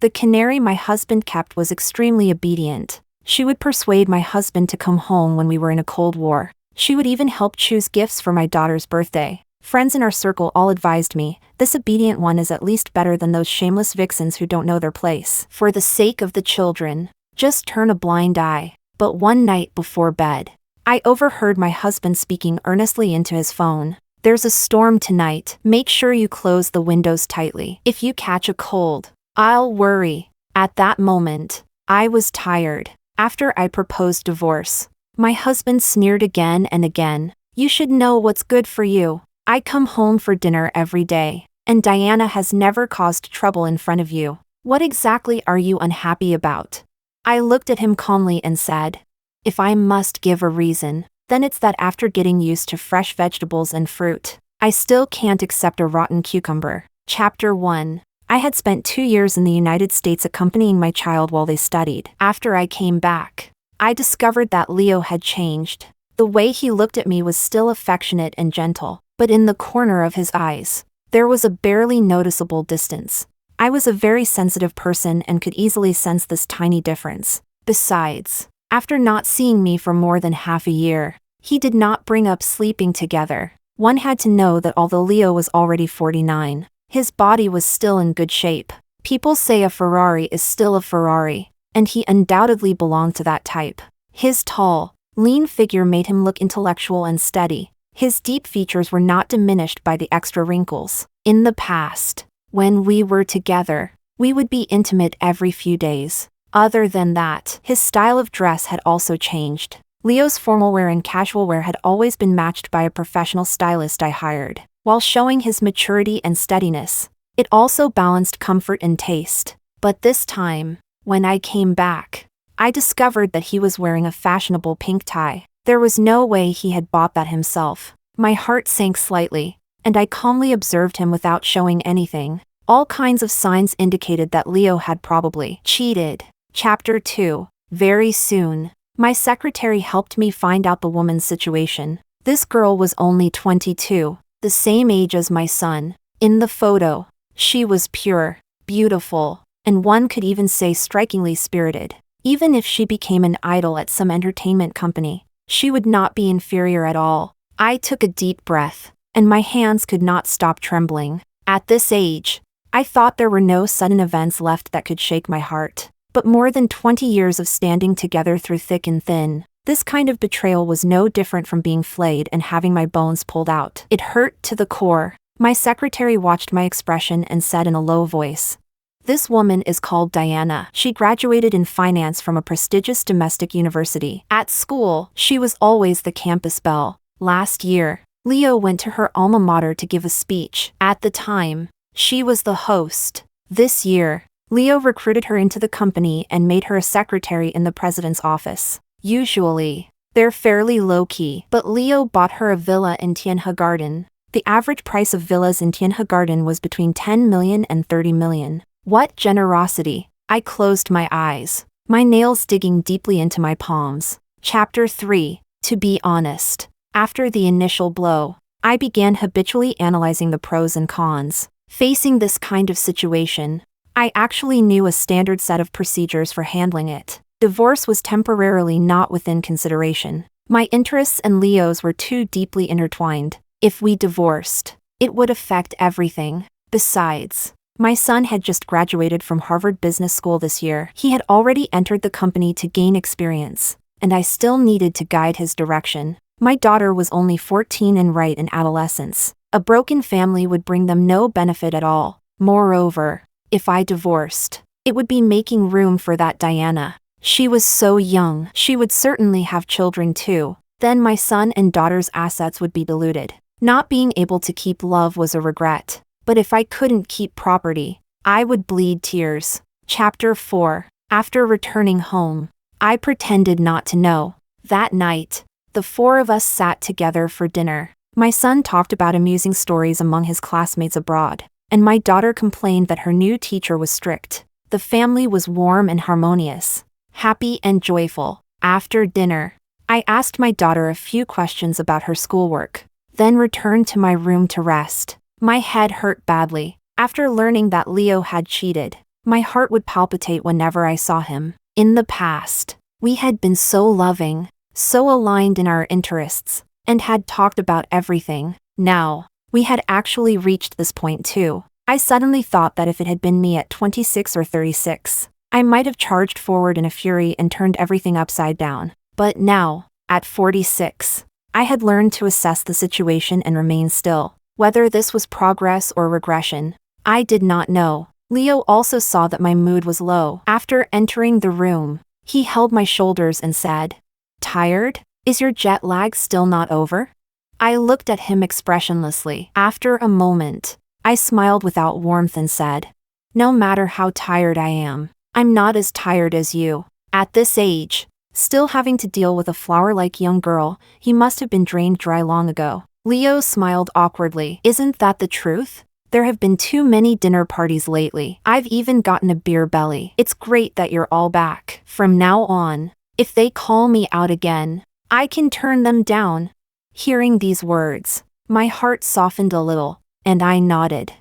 The canary my husband kept was extremely obedient. She would persuade my husband to come home when we were in a Cold War. She would even help choose gifts for my daughter's birthday. Friends in our circle all advised me, this obedient one is at least better than those shameless vixens who don't know their place. For the sake of the children, just turn a blind eye. But one night before bed, I overheard my husband speaking earnestly into his phone. There's a storm tonight. Make sure you close the windows tightly. If you catch a cold, I'll worry. At that moment, I was tired. After I proposed divorce, my husband sneered again and again. You should know what's good for you. I come home for dinner every day, and Diana has never caused trouble in front of you. What exactly are you unhappy about? I looked at him calmly and said, if I must give a reason, then it's that after getting used to fresh vegetables and fruit, I still can't accept a rotten cucumber. Chapter 1. I had spent 2 years in the United States accompanying my child while they studied. After I came back, I discovered that Leo had changed. The way he looked at me was still affectionate and gentle, but in the corner of his eyes, there was a barely noticeable distance. I was a very sensitive person and could easily sense this tiny difference. Besides, after not seeing me for more than half a year, he did not bring up sleeping together. One had to know that although Leo was already 49, his body was still in good shape. People say a Ferrari is still a Ferrari, and he undoubtedly belonged to that type. His tall, lean figure made him look intellectual and steady. His deep features were not diminished by the extra wrinkles. In the past, when we were together, we would be intimate every few days. Other than that, his style of dress had also changed. Leo's formal wear and casual wear had always been matched by a professional stylist I hired. While showing his maturity and steadiness, it also balanced comfort and taste. But this time, when I came back, I discovered that he was wearing a fashionable pink tie. There was no way he had bought that himself. My heart sank slightly, and I calmly observed him without showing anything. All kinds of signs indicated that Leo had probably cheated. Chapter 2. Very soon, my secretary helped me find out the woman's situation. This girl was only 22, the same age as my son. In the photo, she was pure, beautiful, and one could even say strikingly spirited. Even if she became an idol at some entertainment company, she would not be inferior at all. I took a deep breath, and my hands could not stop trembling. At this age, I thought there were no sudden events left that could shake my heart. But more than 20 years of standing together through thick and thin, this kind of betrayal was no different from being flayed and having my bones pulled out. It hurt to the core. My secretary watched my expression and said in a low voice, "This woman is called Diana. She graduated in finance from a prestigious domestic university. At school, she was always the campus belle. Last year, Leo went to her alma mater to give a speech. At the time, she was the host. This year, Leo recruited her into the company and made her a secretary in the president's office. Usually, they're fairly low-key, but Leo bought her a villa in Tianhe Garden. The average price of villas in Tianhe Garden was between 10 million and 30 million. What generosity! I closed my eyes, my nails digging deeply into my palms. Chapter 3. To be honest, after the initial blow, I began habitually analyzing the pros and cons. Facing this kind of situation, I actually knew a standard set of procedures for handling it. Divorce was temporarily not within consideration. My interests and Leo's were too deeply intertwined. If we divorced, it would affect everything. Besides, my son had just graduated from Harvard Business School this year. He had already entered the company to gain experience, and I still needed to guide his direction. My daughter was only 14 and right in adolescence. A broken family would bring them no benefit at all. Moreover, if I divorced, it would be making room for that Diana. She was so young. She would certainly have children too. Then my son and daughter's assets would be diluted. Not being able to keep love was a regret. But if I couldn't keep property, I would bleed tears. Chapter 4. After returning home, I pretended not to know. That night, the four of us sat together for dinner. My son talked about amusing stories among his classmates abroad, and my daughter complained that her new teacher was strict. The family was warm and harmonious, happy and joyful. After dinner, I asked my daughter a few questions about her schoolwork, then returned to my room to rest. My head hurt badly. After learning that Leo had cheated, My heart would palpitate whenever I saw him. In the past, we had been so loving, so aligned in our interests, and had talked about everything. Now, we had actually reached this point too. I suddenly thought that if it had been me at 26 or 36, I might have charged forward in a fury and turned everything upside down. But now, at 46, I had learned to assess the situation and remain still. Whether this was progress or regression, I did not know. Leo also saw that my mood was low. After entering the room, he held my shoulders and said, "Tired? Is your jet lag still not over?" I looked at him expressionlessly. After a moment, I smiled without warmth and said, "No matter how tired I am, I'm not as tired as you." At this age, still having to deal with a flower-like young girl, he must have been drained dry long ago. Leo smiled awkwardly. "Isn't that the truth? There have been too many dinner parties lately. I've even gotten a beer belly. It's great that you're all back. From now on, if they call me out again, I can turn them down." Hearing these words, my heart softened a little, and I nodded.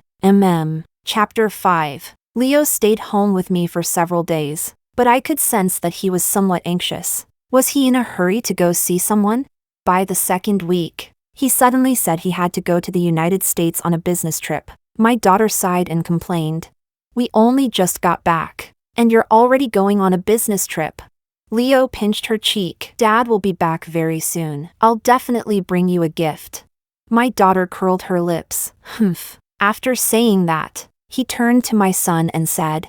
Chapter 5. Leo stayed home with me for several days, but I could sense that he was somewhat anxious. Was he in a hurry to go see someone? By the second week, he suddenly said he had to go to the United States on a business trip. My daughter sighed and complained, "We only just got back, and you're already going on a business trip." Leo pinched her cheek. "Dad will be back very soon. I'll definitely bring you a gift." My daughter curled her lips. "Humph." After saying that, he turned to my son and said,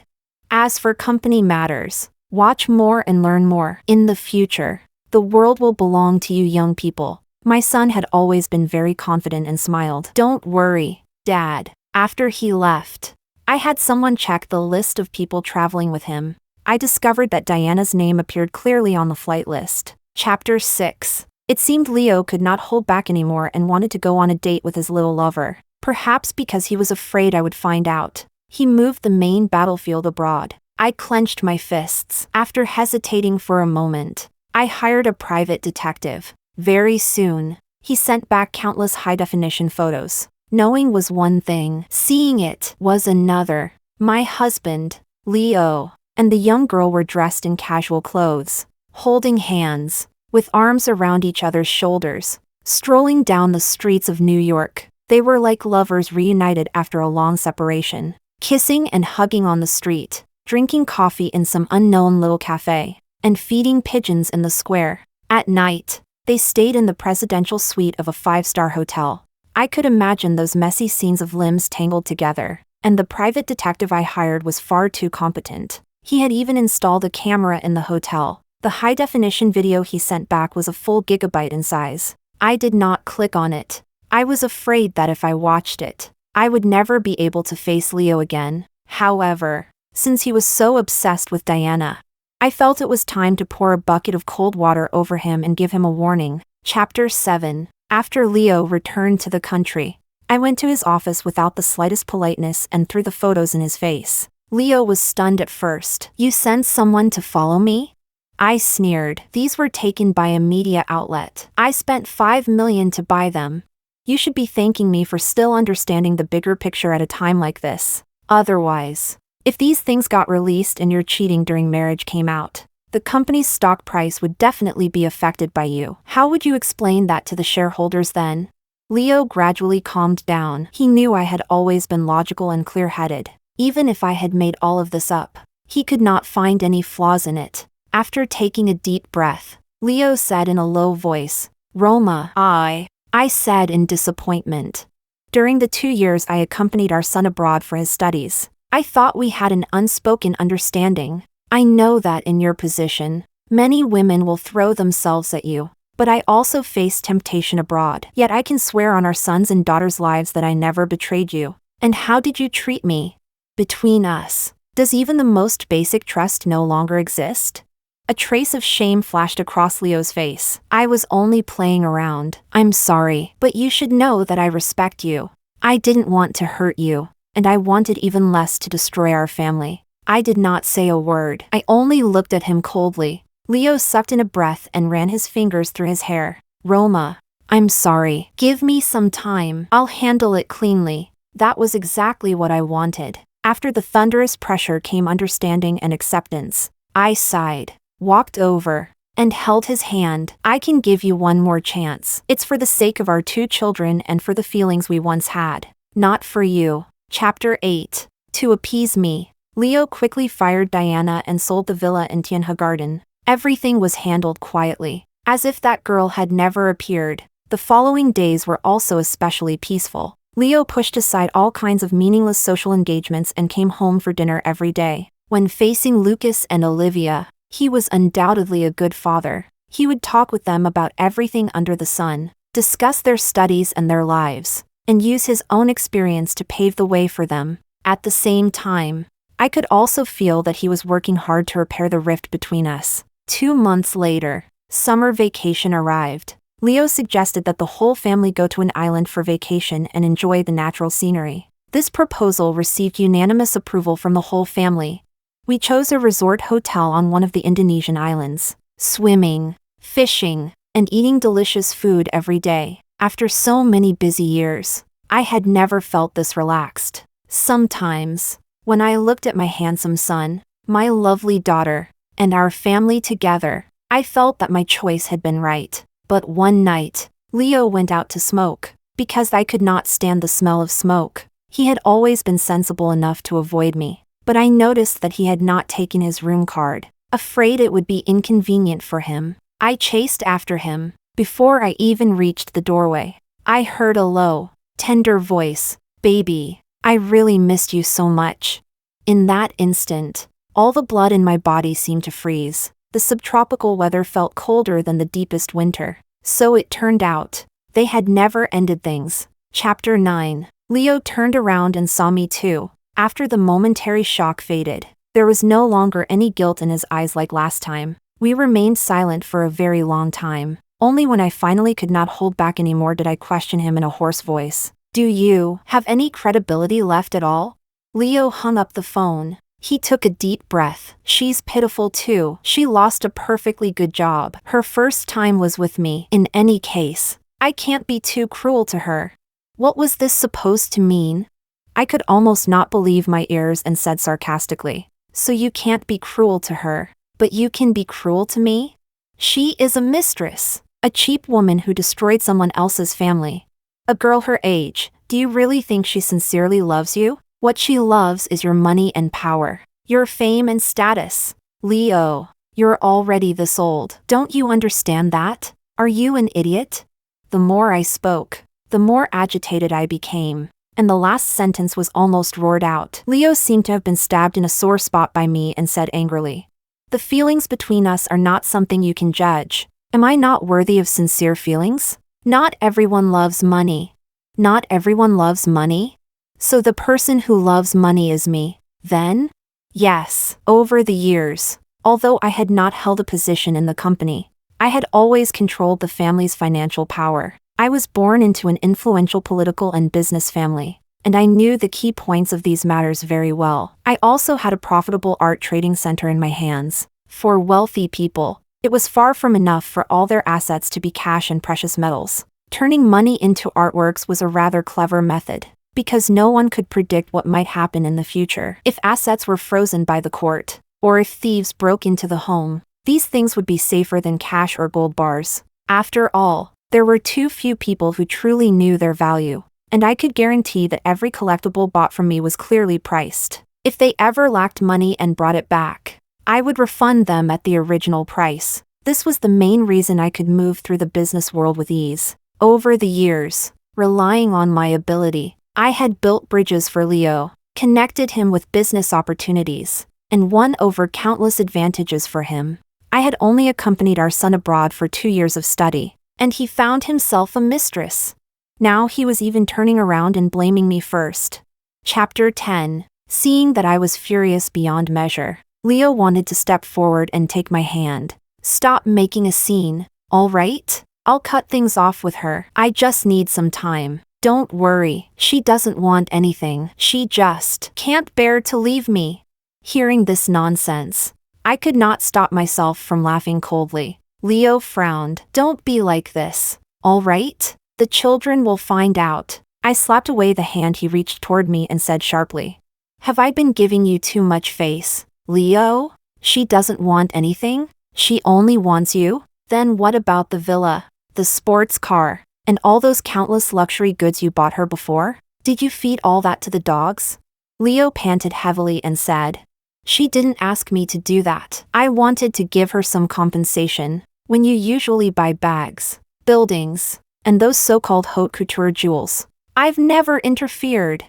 "As for company matters, watch more and learn more. In the future, the world will belong to you young people." My son had always been very confident and smiled. "Don't worry, Dad." After he left, I had someone check the list of people traveling with him. I discovered that Diana's name appeared clearly on the flight list. Chapter 6. It seemed Leo could not hold back anymore and wanted to go on a date with his little lover. Perhaps because he was afraid I would find out, he moved the main battlefield abroad. I clenched my fists. After hesitating for a moment, I hired a private detective. Very soon, he sent back countless high-definition photos. Knowing was one thing, seeing it was another. My husband, Leo, and the young girl were dressed in casual clothes, holding hands, with arms around each other's shoulders, strolling down the streets of New York. They were like lovers reunited after a long separation, kissing and hugging on the street, drinking coffee in some unknown little cafe, and feeding pigeons in the square. At night, they stayed in the presidential suite of a 5-star hotel. I could imagine those messy scenes of limbs tangled together, and the private detective I hired was far too competent. He had even installed a camera in the hotel. The high-definition video he sent back was a full gigabyte in size. I did not click on it. I was afraid that if I watched it, I would never be able to face Leo again. However, since he was so obsessed with Diana, I felt it was time to pour a bucket of cold water over him and give him a warning. Chapter 7. After Leo returned to the country, I went to his office without the slightest politeness and threw the photos in his face. Leo was stunned at first. "You sent someone to follow me?" I sneered. "These were taken by a media outlet. I spent $5 million to buy them. You should be thanking me for still understanding the bigger picture at a time like this. Otherwise, if these things got released and your cheating during marriage came out, the company's stock price would definitely be affected by you. How would you explain that to the shareholders then?" Leo gradually calmed down. He knew I had always been logical and clear-headed. Even if I had made all of this up, he could not find any flaws in it. After taking a deep breath, Leo said in a low voice, "Roma, I said in disappointment. During the 2 years I accompanied our son abroad for his studies, I thought we had an unspoken understanding. I know that in your position, many women will throw themselves at you, but I also face temptation abroad. Yet I can swear on our sons' and daughters' lives that I never betrayed you. And how did you treat me? Between us, does even the most basic trust no longer exist?" A trace of shame flashed across Leo's face. "I was only playing around. I'm sorry, but you should know that I respect you. I didn't want to hurt you, and I wanted even less to destroy our family." I did not say a word. I only looked at him coldly. Leo sucked in a breath and ran his fingers through his hair. "Roma, I'm sorry. Give me some time. I'll handle it cleanly." That was exactly what I wanted. After the thunderous pressure came understanding and acceptance. I sighed, walked over, and held his hand. I can give you one more chance. It's for the sake of our 2 children and for the feelings we once had. Not for you. Chapter 8. To appease me, Leo quickly fired Diana and sold the villa in Tianhe Garden. Everything was handled quietly, as if that girl had never appeared. The following days were also especially peaceful. Leo pushed aside all kinds of meaningless social engagements and came home for dinner every day. When facing Lucas and Olivia, he was undoubtedly a good father. He would talk with them about everything under the sun, discuss their studies and their lives, and use his own experience to pave the way for them. At the same time, I could also feel that he was working hard to repair the rift between us. 2 months later, summer vacation arrived. Leo suggested that the whole family go to an island for vacation and enjoy the natural scenery. This proposal received unanimous approval from the whole family. We chose a resort hotel on one of the Indonesian islands. Swimming, fishing, and eating delicious food every day. After so many busy years, I had never felt this relaxed. Sometimes, when I looked at my handsome son, my lovely daughter, and our family together, I felt that my choice had been right. But one night, Leo went out to smoke, because I could not stand the smell of smoke. He had always been sensible enough to avoid me, but I noticed that he had not taken his room card, afraid it would be inconvenient for him. I chased after him. Before I even reached the doorway, I heard a low, tender voice, "Baby, I really missed you so much." In that instant, all the blood in my body seemed to freeze. The subtropical weather felt colder than the deepest winter. So it turned out, they had never ended things. Chapter 9. Leo turned around and saw me too. After the momentary shock faded, there was no longer any guilt in his eyes like last time. We remained silent for a very long time. Only when I finally could not hold back anymore did I question him in a hoarse voice. "Do you have any credibility left at all?" Leo hung up the phone. He took a deep breath. "She's pitiful too. She lost a perfectly good job. Her first time was with me. In any case, I can't be too cruel to her." What was this supposed to mean? I could almost not believe my ears and said sarcastically, "So you can't be cruel to her, but you can be cruel to me?" She is a mistress, a cheap woman who destroyed someone else's family. A girl her age. Do you really think she sincerely loves you? What she loves is your money and power, your fame and status. Leo, you're already this old. Don't you understand that? Are you an idiot? The more I spoke, the more agitated I became, and the last sentence was almost roared out. Leo seemed to have been stabbed in a sore spot by me and said angrily, "The feelings between us are not something you can judge. Am I not worthy of sincere feelings? Not everyone loves money." Not everyone loves money? So the person who loves money is me, then? Yes, over the years, although I had not held a position in the company, I had always controlled the family's financial power. I was born into an influential political and business family, and I knew the key points of these matters very well. I also had a profitable art trading center in my hands. For wealthy people, it was far from enough for all their assets to be cash and precious metals. Turning money into artworks was a rather clever method, because no one could predict what might happen in the future. If assets were frozen by the court, or if thieves broke into the home, these things would be safer than cash or gold bars. After all, there were too few people who truly knew their value, and I could guarantee that every collectible bought from me was clearly priced. If they ever lacked money and brought it back, I would refund them at the original price. This was the main reason I could move through the business world with ease. Over the years, relying on my ability, I had built bridges for Leo, connected him with business opportunities, and won over countless advantages for him. I had only accompanied our son abroad for 2 years of study, and he found himself a mistress. Now he was even turning around and blaming me first. Chapter 10. Seeing that I was furious beyond measure, Leo wanted to step forward and take my hand. "Stop making a scene, all right? I'll cut things off with her. I just need some time. Don't worry, she doesn't want anything. She just can't bear to leave me." Hearing this nonsense, I could not stop myself from laughing coldly. Leo frowned. "Don't be like this, all right? The children will find out." I slapped away the hand he reached toward me and said sharply, Have I been giving you too much face, Leo? She doesn't want anything? She only wants you? Then what about the villa, the sports car, and all those countless luxury goods you bought her before? Did you feed all that to the dogs? Leo panted heavily and said, She didn't ask me to do that. I wanted to give her some compensation. When you usually buy bags, buildings, and those so-called haute couture jewels, I've never interfered.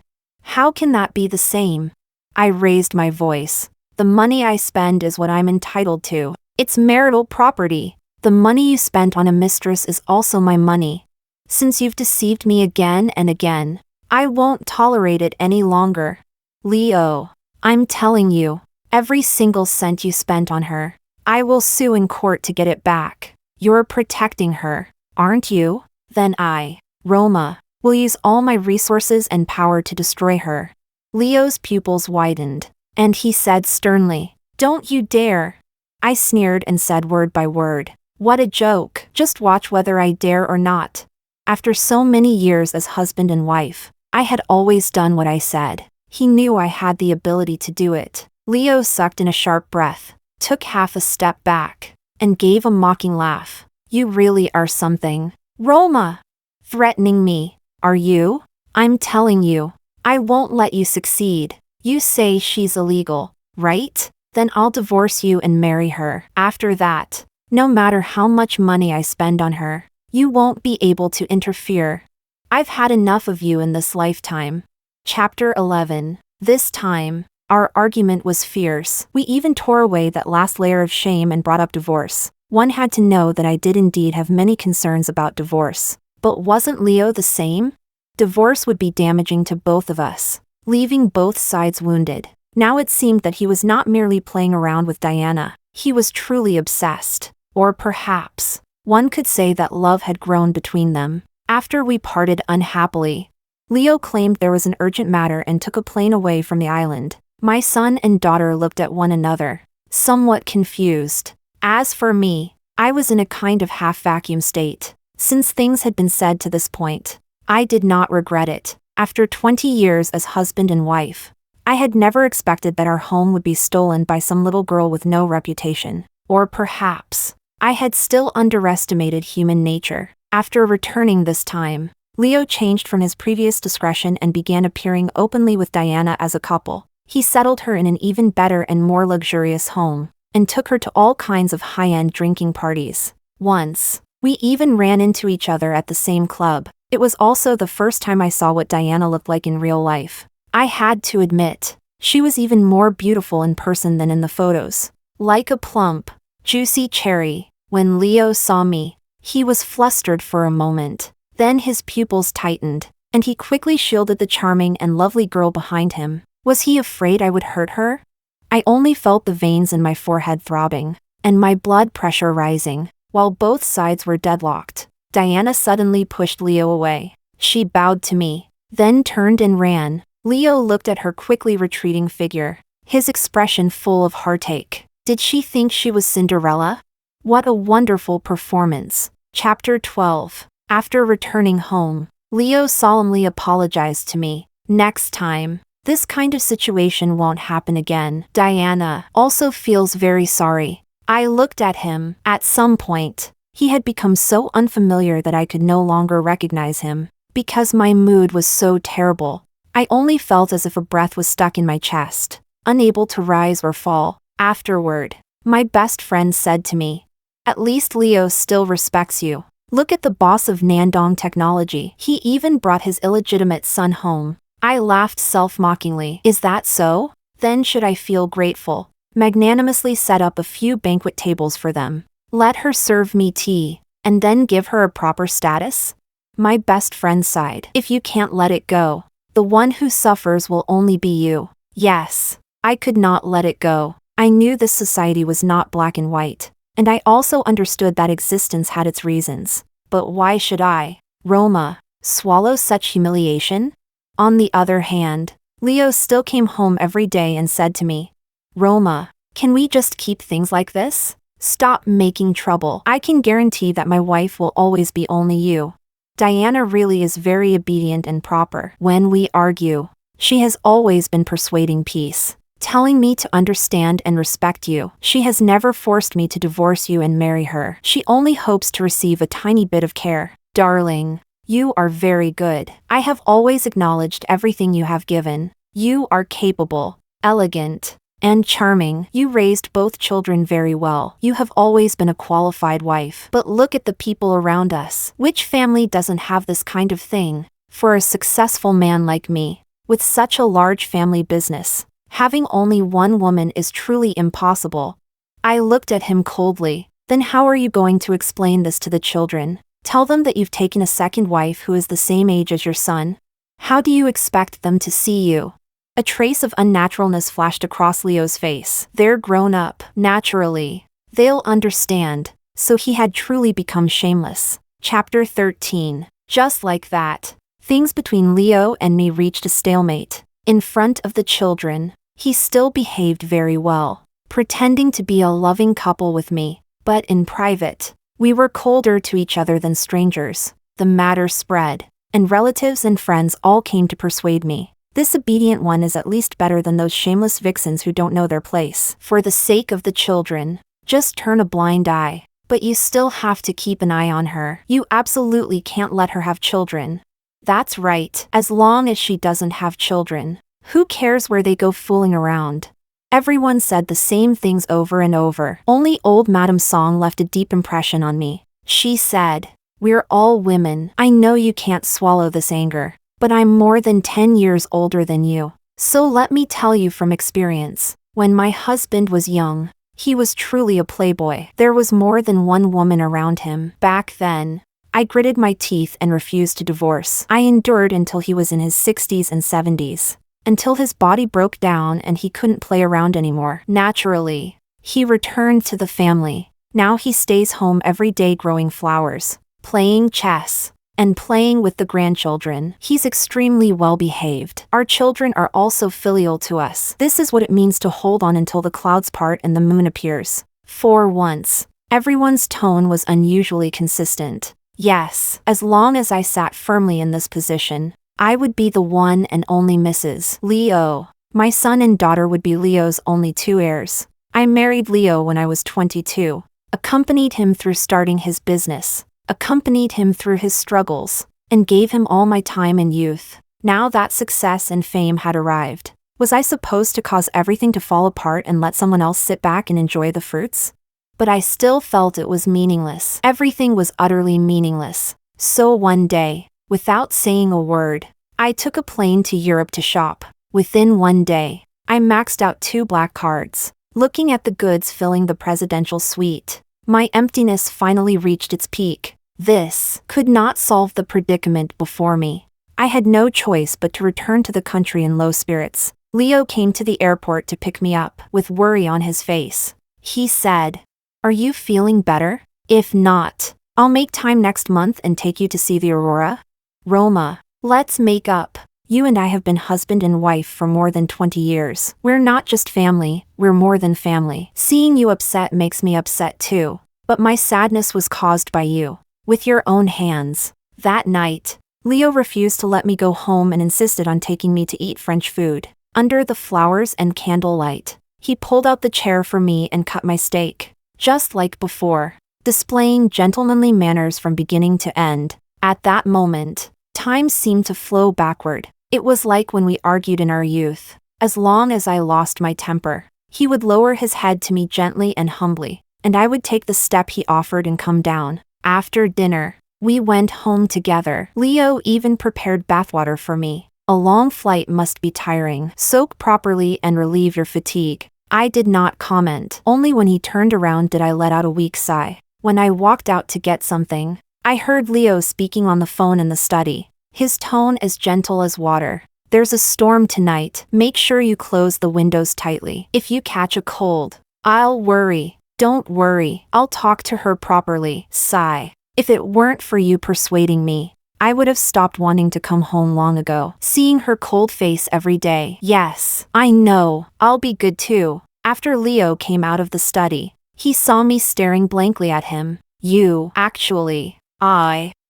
How can that be the same? I raised my voice. The money I spend is what I'm entitled to. It's marital property. The money you spent on a mistress is also my money. Since you've deceived me again and again, I won't tolerate it any longer. Leo, I'm telling you, every single cent you spent on her, I will sue in court to get it back. You're protecting her, aren't you? Then I, Roma, will use all my resources and power to destroy her. Leo's pupils widened, and he said sternly, Don't you dare. I sneered and said word by word, What a joke. Just watch whether I dare or not. After so many years as husband and wife, I had always done what I said. He knew I had the ability to do it. Leo sucked in a sharp breath, took half a step back, and gave a mocking laugh. You really are something. Roma! Threatening me, are you? I'm telling you, I won't let you succeed. You say she's illegal, right? Then I'll divorce you and marry her. After that, no matter how much money I spend on her, you won't be able to interfere. I've had enough of you in this lifetime. Chapter 11. This time, our argument was fierce. We even tore away that last layer of shame and brought up divorce. One had to know that I did indeed have many concerns about divorce. But wasn't Leo the same? Divorce would be damaging to both of us, leaving both sides wounded. Now it seemed that he was not merely playing around with Diana. He was truly obsessed. Or perhaps, one could say that love had grown between them. After we parted unhappily, Leo claimed there was an urgent matter and took a plane away from the island. My son and daughter looked at one another, somewhat confused. As for me, I was in a kind of half-vacuum state. Since things had been said to this point, I did not regret it. After 20 years as husband and wife, I had never expected that our home would be stolen by some little girl with no reputation. Or perhaps, I had still underestimated human nature. After returning this time, Leo changed from his previous discretion and began appearing openly with Diana as a couple. He settled her in an even better and more luxurious home, and took her to all kinds of high-end drinking parties. Once, we even ran into each other at the same club. It was also the first time I saw what Diana looked like in real life. I had to admit, she was even more beautiful in person than in the photos. Like a plump, juicy cherry. When Leo saw me, he was flustered for a moment. Then his pupils tightened, and he quickly shielded the charming and lovely girl behind him. Was he afraid I would hurt her? I only felt the veins in my forehead throbbing, and my blood pressure rising, while both sides were deadlocked. Diana suddenly pushed Leo away. She bowed to me, then turned and ran. Leo looked at her quickly retreating figure, his expression full of heartache. Did she think she was Cinderella? What a wonderful performance. Chapter 12. After returning home, Leo solemnly apologized to me. Next time, this kind of situation won't happen again. Diana also feels very sorry. I looked at him. At some point, he had become so unfamiliar that I could no longer recognize him. Because my mood was so terrible, I only felt as if a breath was stuck in my chest, unable to rise or fall. Afterward, my best friend said to me, At least Leo still respects you. Look at the boss of Nandong Technology. He even brought his illegitimate son home. I laughed self-mockingly. Is that so? Then should I feel grateful? Magnanimously set up a few banquet tables for them. Let her serve me tea, and then give her a proper status? My best friend sighed. If you can't let it go, the one who suffers will only be you. Yes, I could not let it go. I knew this society was not black and white, and I also understood that existence had its reasons. But why should I, Roma, swallow such humiliation? On the other hand, Leo still came home every day and said to me, Roma, can we just keep things like this? Stop making trouble. I can guarantee that my wife will always be only you. Diana really is very obedient and proper. When we argue, She has always been persuading peace, telling me to understand and respect you. She has never forced me to divorce you and marry her. She only hopes to receive a tiny bit of care. Darling, you are very good. I have always acknowledged everything you have given. You are capable, elegant, and charming. You raised both children very well. You have always been a qualified wife. But look at the people around us. Which family doesn't have this kind of thing? For a successful man like me, with such a large family business, having only one woman is truly impossible. I looked at him coldly. Then how are you going to explain this to the children? Tell them that you've taken a second wife who is the same age as your son? How do you expect them to see you? A trace of unnaturalness flashed across Leo's face. They're grown up, naturally. They'll understand. So he had truly become shameless. Chapter 13. Just like that, things between Leo and me reached a stalemate. In front of the children, he still behaved very well, pretending to be a loving couple with me, but in private, we were colder to each other than strangers. The matter spread, and relatives and friends all came to persuade me. This obedient one is at least better than those shameless vixens who don't know their place. For the sake of the children, just turn a blind eye. But you still have to keep an eye on her. You absolutely can't let her have children. That's right, as long as she doesn't have children. Who cares where they go fooling around? Everyone said the same things over and over. Only old Madame Song left a deep impression on me. She said, "We're all women. I know you can't swallow this anger, but I'm more than 10 years older than you. So let me tell you from experience. When my husband was young, he was truly a playboy. There was more than one woman around him. Back then, I gritted my teeth and refused to divorce. I endured until he was in his 60s and 70s. Until his body broke down and he couldn't play around anymore. Naturally, he returned to the family. Now he stays home every day growing flowers, playing chess, and playing with the grandchildren. He's extremely well behaved. Our children are also filial to us. This is what it means to hold on until the clouds part and the moon appears." For once, everyone's tone was unusually consistent. Yes, as long as I sat firmly in this position, I would be the one and only Mrs. Leo. My son and daughter would be Leo's only two heirs. I married Leo when I was 22, accompanied him through starting his business, accompanied him through his struggles, and gave him all my time and youth. Now that success and fame had arrived, was I supposed to cause everything to fall apart and let someone else sit back and enjoy the fruits? But I still felt it was meaningless. Everything was utterly meaningless. So one day, without saying a word, I took a plane to Europe to shop. Within one day, I maxed out 2 black cards. Looking at the goods filling the presidential suite, my emptiness finally reached its peak. This could not solve the predicament before me. I had no choice but to return to the country in low spirits. Leo came to the airport to pick me up, with worry on his face. He said, "Are you feeling better? If not, I'll make time next month and take you to see the aurora. Roma, let's make up. You and I have been husband and wife for more than 20 years. We're not just family, we're more than family. Seeing you upset makes me upset too. But my sadness was caused by you. With your own hands." That night, Leo refused to let me go home and insisted on taking me to eat French food. Under the flowers and candlelight, he pulled out the chair for me and cut my steak. Just like before, displaying gentlemanly manners from beginning to end. At that moment, time seemed to flow backward. It was like when we argued in our youth. As long as I lost my temper, he would lower his head to me gently and humbly, and I would take the step he offered and come down. After dinner, we went home together. Leo even prepared bathwater for me. A long flight must be tiring. Soak properly and relieve your fatigue. I did not comment. Only when he turned around did I let out a weak sigh. When I walked out to get something, I heard Leo speaking on the phone in the study. His tone as gentle as water. "There's a storm tonight. Make sure you close the windows tightly. If you catch a cold, I'll worry." "Don't worry, I'll talk to her properly." Sigh. "If it weren't for you persuading me, I would have stopped wanting to come home long ago. Seeing her cold face every day." "Yes, I know, I'll be good too." After Leo came out of the study, he saw me staring blankly at him.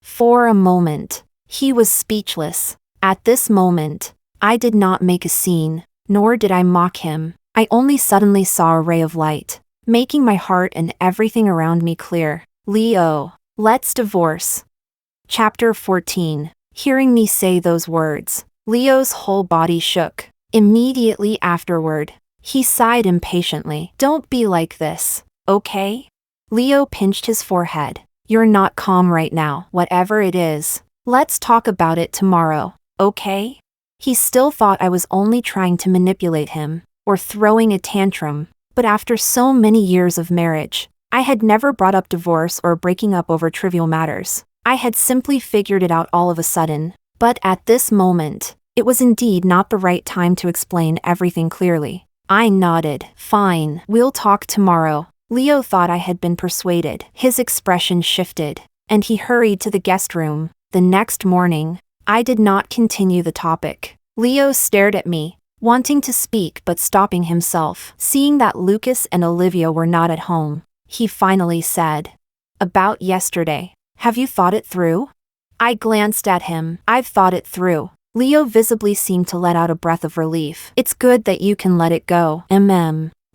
For a moment, he was speechless. At this moment, I did not make a scene, nor did I mock him. I only suddenly saw a ray of light, making my heart and everything around me clear. Leo, let's divorce. Chapter 14. Hearing me say those words, Leo's whole body shook. Immediately afterward, he sighed impatiently. Don't be like this, okay? Leo pinched his forehead. You're not calm right now. Whatever it is, let's talk about it tomorrow, okay? He still thought I was only trying to manipulate him, or throwing a tantrum, but after so many years of marriage, I had never brought up divorce or breaking up over trivial matters. I had simply figured it out all of a sudden, but at this moment, it was indeed not the right time to explain everything clearly. I nodded. Fine, we'll talk tomorrow. Leo thought I had been persuaded. His expression shifted, and he hurried to the guest room. The next morning, I did not continue the topic. Leo stared at me, wanting to speak but stopping himself. Seeing that Lucas and Olivia were not at home, he finally said, "About yesterday, have you thought it through?" I glanced at him. I've thought it through. Leo visibly seemed to let out a breath of relief. It's good that you can let it go.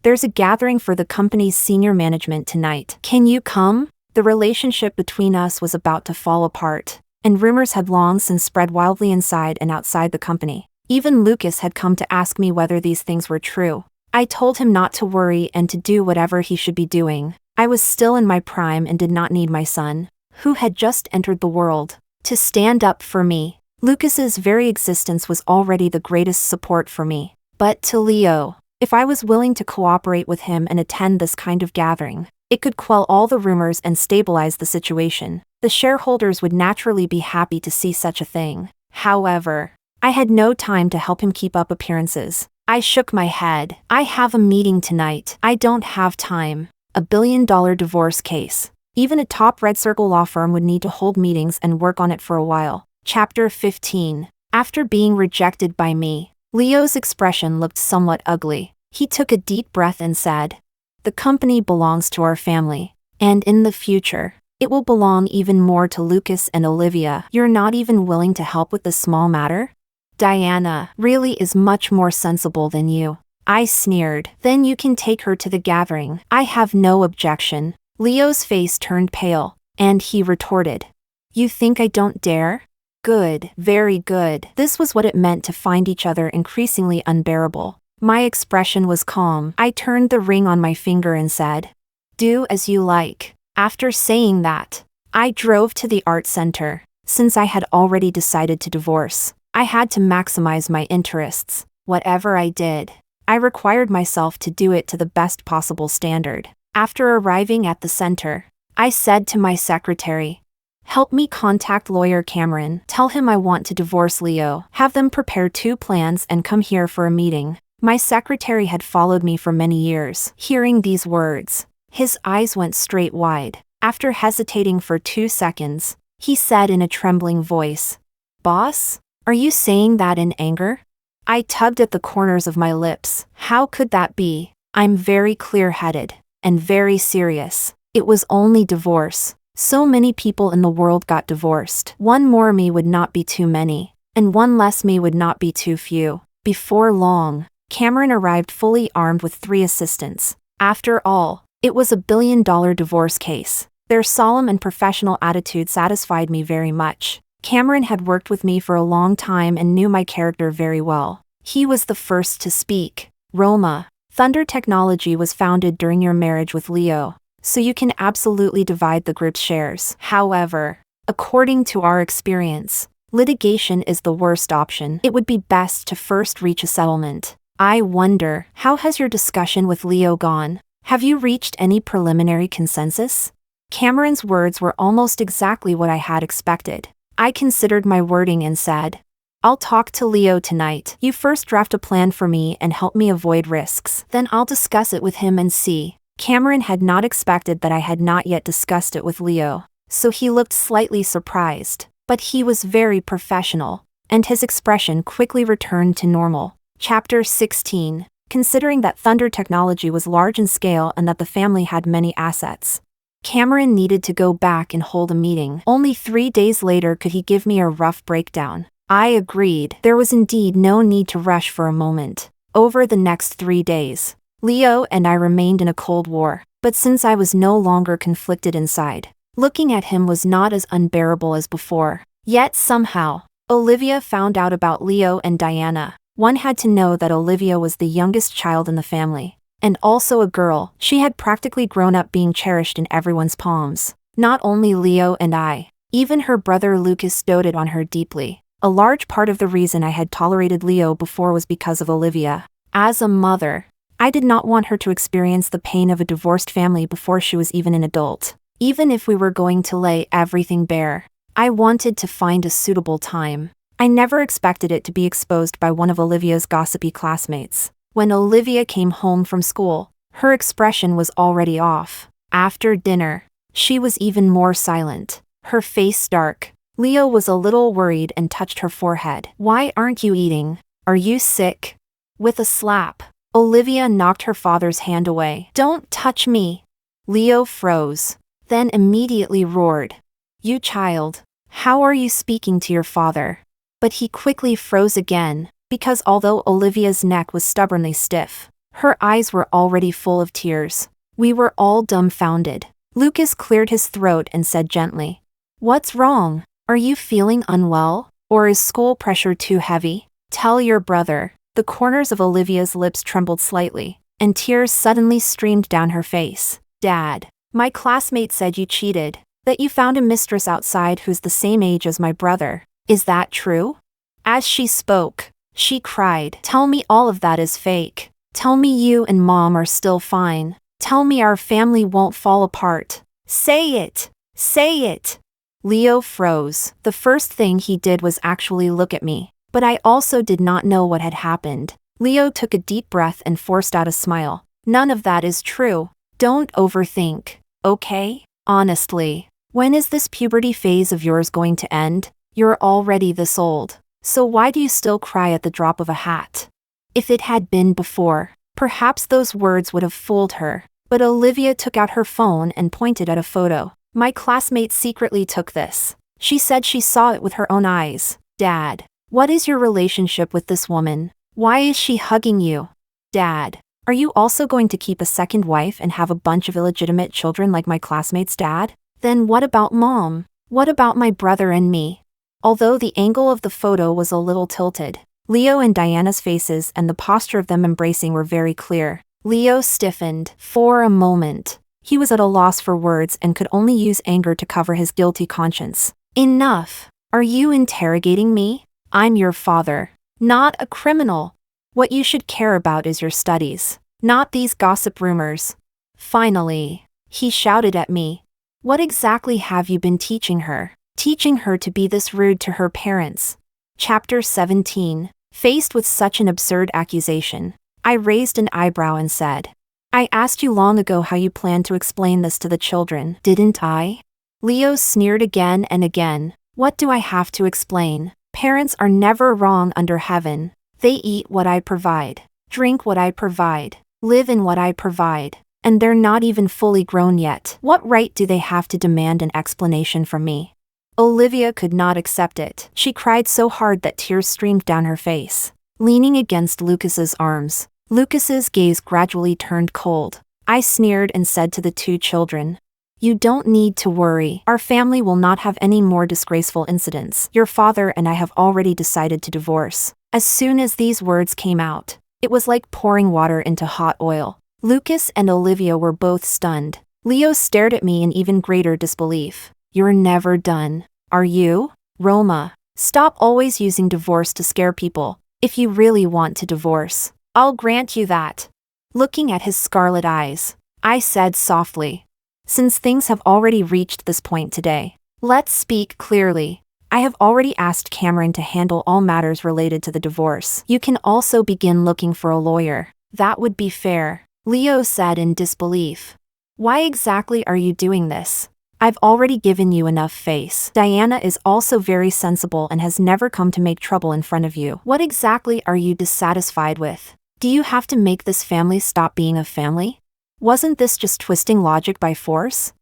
There's a gathering for the company's senior management tonight. Can you come? The relationship between us was about to fall apart, and rumors had long since spread wildly inside and outside the company. Even Lucas had come to ask me whether these things were true. I told him not to worry and to do whatever he should be doing. I was still in my prime and did not need my son, who had just entered the world, to stand up for me. Lucas's very existence was already the greatest support for me. But to Leo, if I was willing to cooperate with him and attend this kind of gathering, it could quell all the rumors and stabilize the situation. The shareholders would naturally be happy to see such a thing. However, I had no time to help him keep up appearances. I shook my head. I have a meeting tonight. I don't have time. $1 billion divorce case. Even a top Red Circle law firm would need to hold meetings and work on it for a while. Chapter 15. After being rejected by me, Leo's expression looked somewhat ugly. He took a deep breath and said, "The company belongs to our family, and in the future, it will belong even more to Lucas and Olivia. You're not even willing to help with this small matter? Diana really is much more sensible than you." I sneered. Then you can take her to the gathering. I have no objection. Leo's face turned pale, and he retorted, "You think I don't dare?" Good, very good. This was what it meant to find each other increasingly unbearable. My expression was calm. I turned the ring on my finger and said, "Do as you like." After saying that, I drove to the art center. Since I had already decided to divorce, I had to maximize my interests. Whatever I did, I required myself to do it to the best possible standard. After arriving at the center, I said to my secretary, "Help me contact lawyer Cameron. Tell him I want to divorce Leo. Have them prepare 2 plans and come here for a meeting." My secretary had followed me for many years. Hearing these words, his eyes went straight wide. After hesitating for 2 seconds, he said in a trembling voice, "Boss, are you saying that in anger?" I tugged at the corners of my lips. How could that be? I'm very clear-headed, and very serious. It was only divorce. So many people in the world got divorced. One more me would not be too many, and one less me would not be too few. Before long, Cameron arrived fully armed with 3 assistants. After all, it was $1 billion divorce case. Their solemn and professional attitude satisfied me very much. Cameron had worked with me for a long time and knew my character very well. He was the first to speak. "Roma, Thunder Technology was founded during your marriage with Leo, so you can absolutely divide the group's shares. However, according to our experience, litigation is the worst option. It would be best to first reach a settlement. I wonder, how has your discussion with Leo gone? Have you reached any preliminary consensus?" Cameron's words were almost exactly what I had expected. I considered my wording and said, "I'll talk to Leo tonight. You first draft a plan for me and help me avoid risks. Then I'll discuss it with him and see." Cameron had not expected that I had not yet discussed it with Leo, so he looked slightly surprised, but he was very professional, and his expression quickly returned to normal. Chapter 16. Considering that Thunder Technology was large in scale and that the family had many assets, Cameron needed to go back and hold a meeting. Only 3 days later could he give me a rough breakdown. I agreed. There was indeed no need to rush for a moment. Over the next 3 days, Leo and I remained in a cold war, but since I was no longer conflicted inside, looking at him was not as unbearable as before. Yet somehow, Olivia found out about Leo and Diana. One had to know that Olivia was the youngest child in the family, and also a girl. She had practically grown up being cherished in everyone's palms. Not only Leo and I, even her brother Lucas doted on her deeply. A large part of the reason I had tolerated Leo before was because of Olivia. As a mother, I did not want her to experience the pain of a divorced family before she was even an adult. Even if we were going to lay everything bare, I wanted to find a suitable time. I never expected it to be exposed by one of Olivia's gossipy classmates. When Olivia came home from school, her expression was already off. After dinner, she was even more silent, her face dark. Leo was a little worried and touched her forehead. Why aren't you eating? Are you sick? With a slap, Olivia knocked her father's hand away. Don't touch me. Leo froze, then immediately roared. You child, how are you speaking to your father? But he quickly froze again, because although Olivia's neck was stubbornly stiff, her eyes were already full of tears. We were all dumbfounded. Lucas cleared his throat and said gently, What's wrong? Are you feeling unwell? Or is school pressure too heavy? Tell your brother. The corners of Olivia's lips trembled slightly, and tears suddenly streamed down her face. Dad, my classmate said you cheated, that you found a mistress outside who's the same age as my brother. Is that true? As she spoke, she cried, Tell me all of that is fake. Tell me you and Mom are still fine. Tell me our family won't fall apart. Say it! Say it! Leo froze. The first thing he did was actually look at me, but I also did not know what had happened. Leo took a deep breath and forced out a smile. None of that is true. Don't overthink, okay? Honestly, when is this puberty phase of yours going to end? You're already this old. So why do you still cry at the drop of a hat? If it had been before, perhaps those words would have fooled her. But Olivia took out her phone and pointed at a photo. My classmate secretly took this. She said she saw it with her own eyes. Dad, what is your relationship with this woman? Why is she hugging you? Dad, are you also going to keep a second wife and have a bunch of illegitimate children like my classmate's dad? Then what about Mom? What about my brother and me? Although the angle of the photo was a little tilted, Leo and Diana's faces and the posture of them embracing were very clear. Leo stiffened. For a moment, he was at a loss for words and could only use anger to cover his guilty conscience. Enough! Are you interrogating me? I'm your father, not a criminal. What you should care about is your studies, not these gossip rumors. Finally, he shouted at me. What exactly have you been teaching her? Teaching her to be this rude to her parents. Chapter 17. Faced with such an absurd accusation, I raised an eyebrow and said, I asked you long ago how you planned to explain this to the children, didn't I? Leo sneered again and again. What do I have to explain? Parents are never wrong under heaven. They eat what I provide, drink what I provide, live in what I provide, and they're not even fully grown yet. What right do they have to demand an explanation from me? Olivia could not accept it. She cried so hard that tears streamed down her face. Leaning against Lucas's arms, Lucas's gaze gradually turned cold. I sneered and said to the two children, You don't need to worry. Our family will not have any more disgraceful incidents. Your father and I have already decided to divorce. As soon as these words came out, it was like pouring water into hot oil. Lucas and Olivia were both stunned. Leo stared at me in even greater disbelief. You're never done, are you? Roma, stop always using divorce to scare people. If you really want to divorce, I'll grant you that. Looking at his scarlet eyes, I said softly, Since things have already reached this point today, let's speak clearly. I have already asked Cameron to handle all matters related to the divorce. You can also begin looking for a lawyer. That would be fair, Leo said in disbelief. Why exactly are you doing this? I've already given you enough face. Diana is also very sensible and has never come to make trouble in front of you. What exactly are you dissatisfied with? Do you have to make this family stop being a family? Wasn't this just twisting logic by force?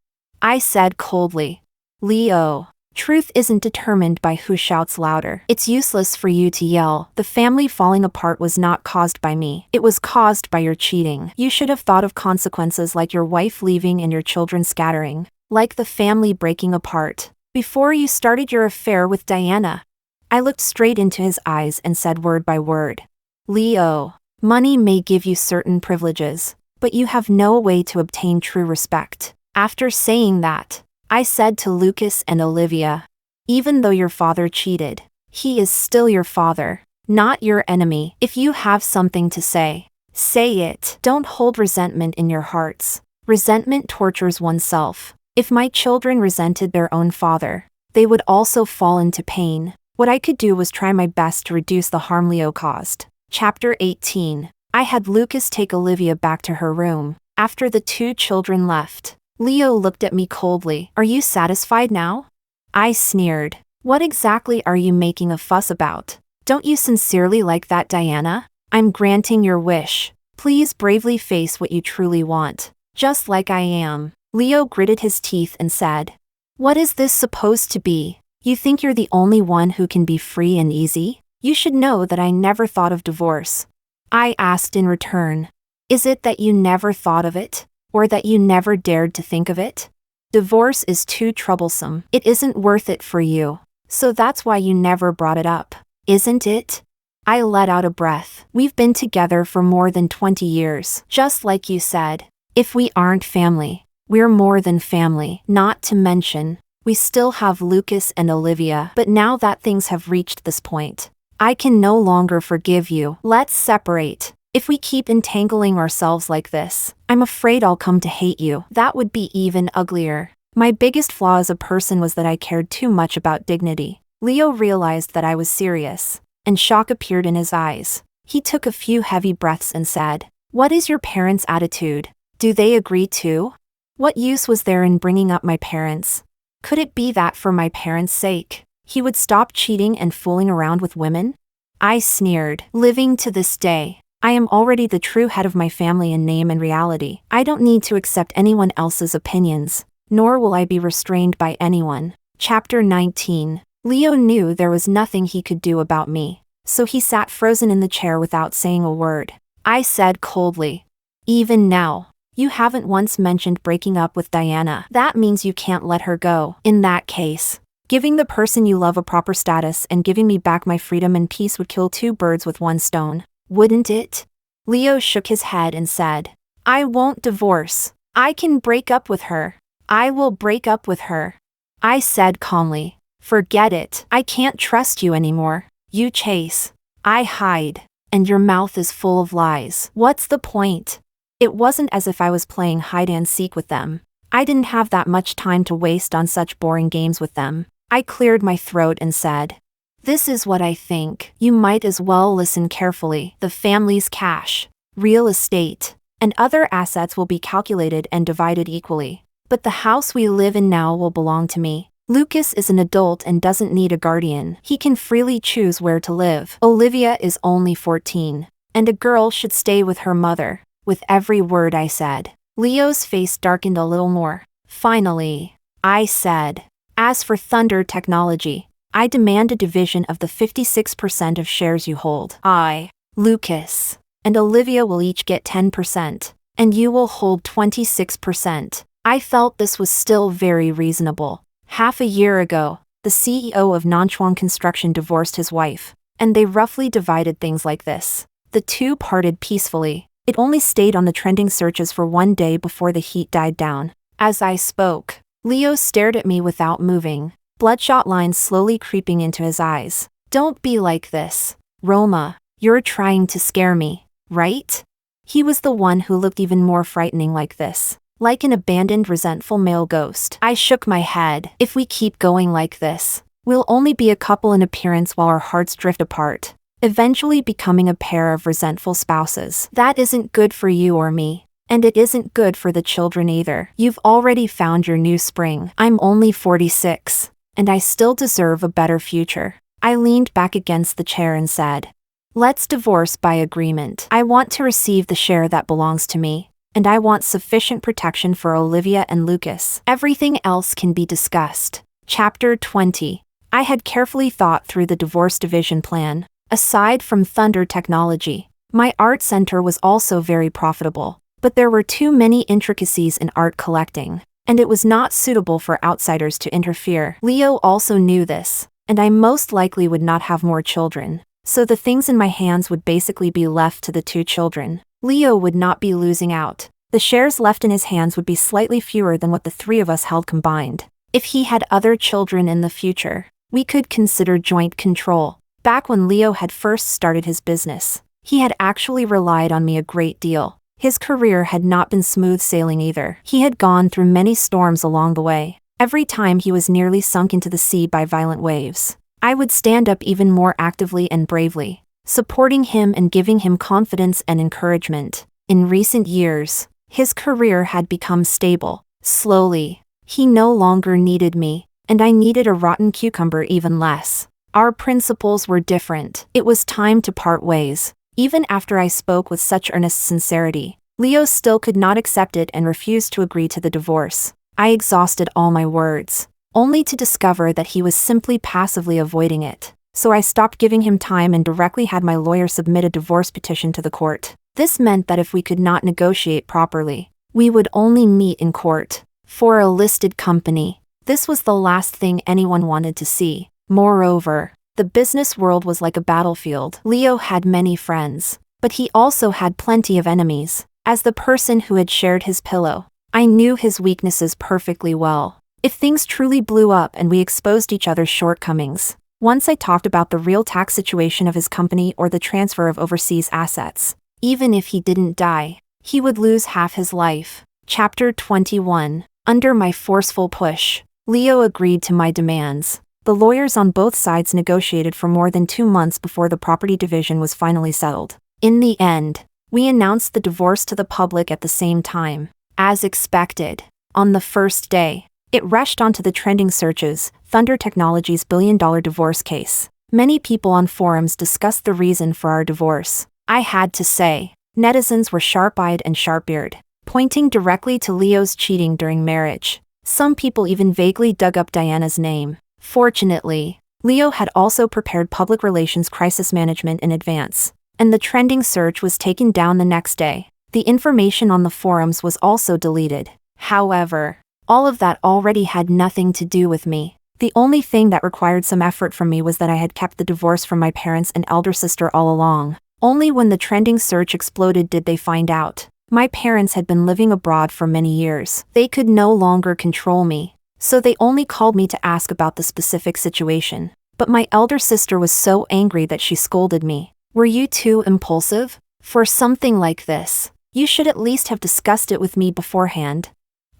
I said coldly. Leo, Truth isn't determined by who shouts louder. It's useless for you to yell. The family falling apart was not caused by me. It was caused by your cheating. You should have thought of consequences like your wife leaving and your children scattering, like the family breaking apart, before you started your affair with Diana. I looked straight into his eyes and said word by word, Leo, money may give you certain privileges, but you have no way to obtain true respect. After saying that, I said to Lucas and Olivia, even though your father cheated, he is still your father, not your enemy. If you have something to say it. Don't hold resentment in your hearts. Resentment tortures oneself. If my children resented their own father, they would also fall into pain. What I could do was try my best to reduce the harm Leo caused. Chapter 18. I had Lucas take Olivia back to her room. After the two children left, Leo looked at me coldly. Are you satisfied now? I sneered. What exactly are you making a fuss about? Don't you sincerely like that, Diana? I'm granting your wish. Please bravely face what you truly want, just like I am. Leo gritted his teeth and said, what is this supposed to be? You think you're the only one who can be free and easy? You should know that I never thought of divorce. I asked in return, is it that you never thought of it? Or that you never dared to think of it? Divorce is too troublesome. It isn't worth it for you. So that's why you never brought it up, isn't it? I let out a breath. We've been together for more than 20 years. Just like you said, if we aren't family, we're more than family. Not to mention, we still have Lucas and Olivia. But now that things have reached this point, I can no longer forgive you. Let's separate. If we keep entangling ourselves like this, I'm afraid I'll come to hate you. That would be even uglier. My biggest flaw as a person was that I cared too much about dignity. Leo realized that I was serious, and shock appeared in his eyes. He took a few heavy breaths and said, what is your parents' attitude? Do they agree too? What use was there in bringing up my parents? Could it be that for my parents' sake, he would stop cheating and fooling around with women? I sneered. Living to this day, I am already the true head of my family in name and reality. I don't need to accept anyone else's opinions, nor will I be restrained by anyone. Chapter 19. Leo knew there was nothing he could do about me, so he sat frozen in the chair without saying a word. I said coldly, even now, you haven't once mentioned breaking up with Diana. That means you can't let her go. In that case, giving the person you love a proper status and giving me back my freedom and peace would kill two birds with one stone. Wouldn't it? Leo shook his head and said, I won't divorce. I can break up with her. I will break up with her. I said calmly, forget it. I can't trust you anymore. You chase, I hide, and your mouth is full of lies. What's the point? It wasn't as if I was playing hide and seek with them. I didn't have that much time to waste on such boring games with them. I cleared my throat and said, this is what I think. You might as well listen carefully. The family's cash, real estate, and other assets will be calculated and divided equally. But the house we live in now will belong to me. Lucas is an adult and doesn't need a guardian. He can freely choose where to live. Olivia is only 14, and a girl should stay with her mother. With every word I said, Leo's face darkened a little more. Finally, I said, as for Thunder Technology, I demand a division of the 56% of shares you hold. I, Lucas, and Olivia will each get 10%, and you will hold 26%. I felt this was still very reasonable. Half a year ago, the CEO of Nanchuan Construction divorced his wife, and they roughly divided things like this. The two parted peacefully. It only stayed on the trending searches for one day before the heat died down. As I spoke, Leo stared at me without moving, bloodshot lines slowly creeping into his eyes. Don't be like this, Roma. You're trying to scare me, right? He was the one who looked even more frightening like this, like an abandoned, resentful male ghost. I shook my head. If we keep going like this, we'll only be a couple in appearance while our hearts drift apart, eventually becoming a pair of resentful spouses. That isn't good for you or me. And it isn't good for the children either. You've already found your new spring. I'm only 46. And I still deserve a better future. I leaned back against the chair and said, let's divorce by agreement. I want to receive the share that belongs to me, and I want sufficient protection for Olivia and Lucas. Everything else can be discussed. Chapter 20. I had carefully thought through the divorce division plan. Aside from Thunder Technology, my art center was also very profitable, but there were too many intricacies in art collecting, and it was not suitable for outsiders to interfere. Leo also knew this, and I most likely would not have more children, so the things in my hands would basically be left to the 2 children. Leo would not be losing out. The shares left in his hands would be slightly fewer than what the 3 of us held combined. If he had other children in the future, we could consider joint control. Back when Leo had first started his business, he had actually relied on me a great deal. His career had not been smooth sailing either. He had gone through many storms along the way. Every time he was nearly sunk into the sea by violent waves, I would stand up even more actively and bravely, supporting him and giving him confidence and encouragement. In recent years, his career had become stable. Slowly, he no longer needed me, and I needed a rotten cucumber even less. Our principles were different. It was time to part ways. Even after I spoke with such earnest sincerity, Leo still could not accept it and refused to agree to the divorce. I exhausted all my words, only to discover that he was simply passively avoiding it. So I stopped giving him time and directly had my lawyer submit a divorce petition to the court. This meant that if we could not negotiate properly, we would only meet in court. For a listed company, this was the last thing anyone wanted to see. Moreover, the business world was like a battlefield. Leo had many friends, but he also had plenty of enemies. As the person who had shared his pillow, I knew his weaknesses perfectly well. If things truly blew up and we exposed each other's shortcomings, once I talked about the real tax situation of his company or the transfer of overseas assets, even if he didn't die, he would lose half his life. Chapter 21. Under my forceful push, Leo agreed to my demands. The lawyers on both sides negotiated for more than 2 months before the property division was finally settled. In the end, we announced the divorce to the public at the same time. As expected, on the first day, it rushed onto the trending searches, Thunder Technology's billion-dollar divorce case. Many people on forums discussed the reason for our divorce. I had to say, netizens were sharp-eyed and sharp-eared, pointing directly to Leo's cheating during marriage. Some people even vaguely dug up Diana's name. Fortunately, Leo had also prepared public relations crisis management in advance, and the trending search was taken down the next day. The information on the forums was also deleted. However, all of that already had nothing to do with me. The only thing that required some effort from me was that I had kept the divorce from my parents and elder sister all along. Only when the trending search exploded did they find out. My parents had been living abroad for many years. They could no longer control me, so they only called me to ask about the specific situation. But my elder sister was so angry that she scolded me. "Were you too impulsive? For something like this, you should at least have discussed it with me beforehand.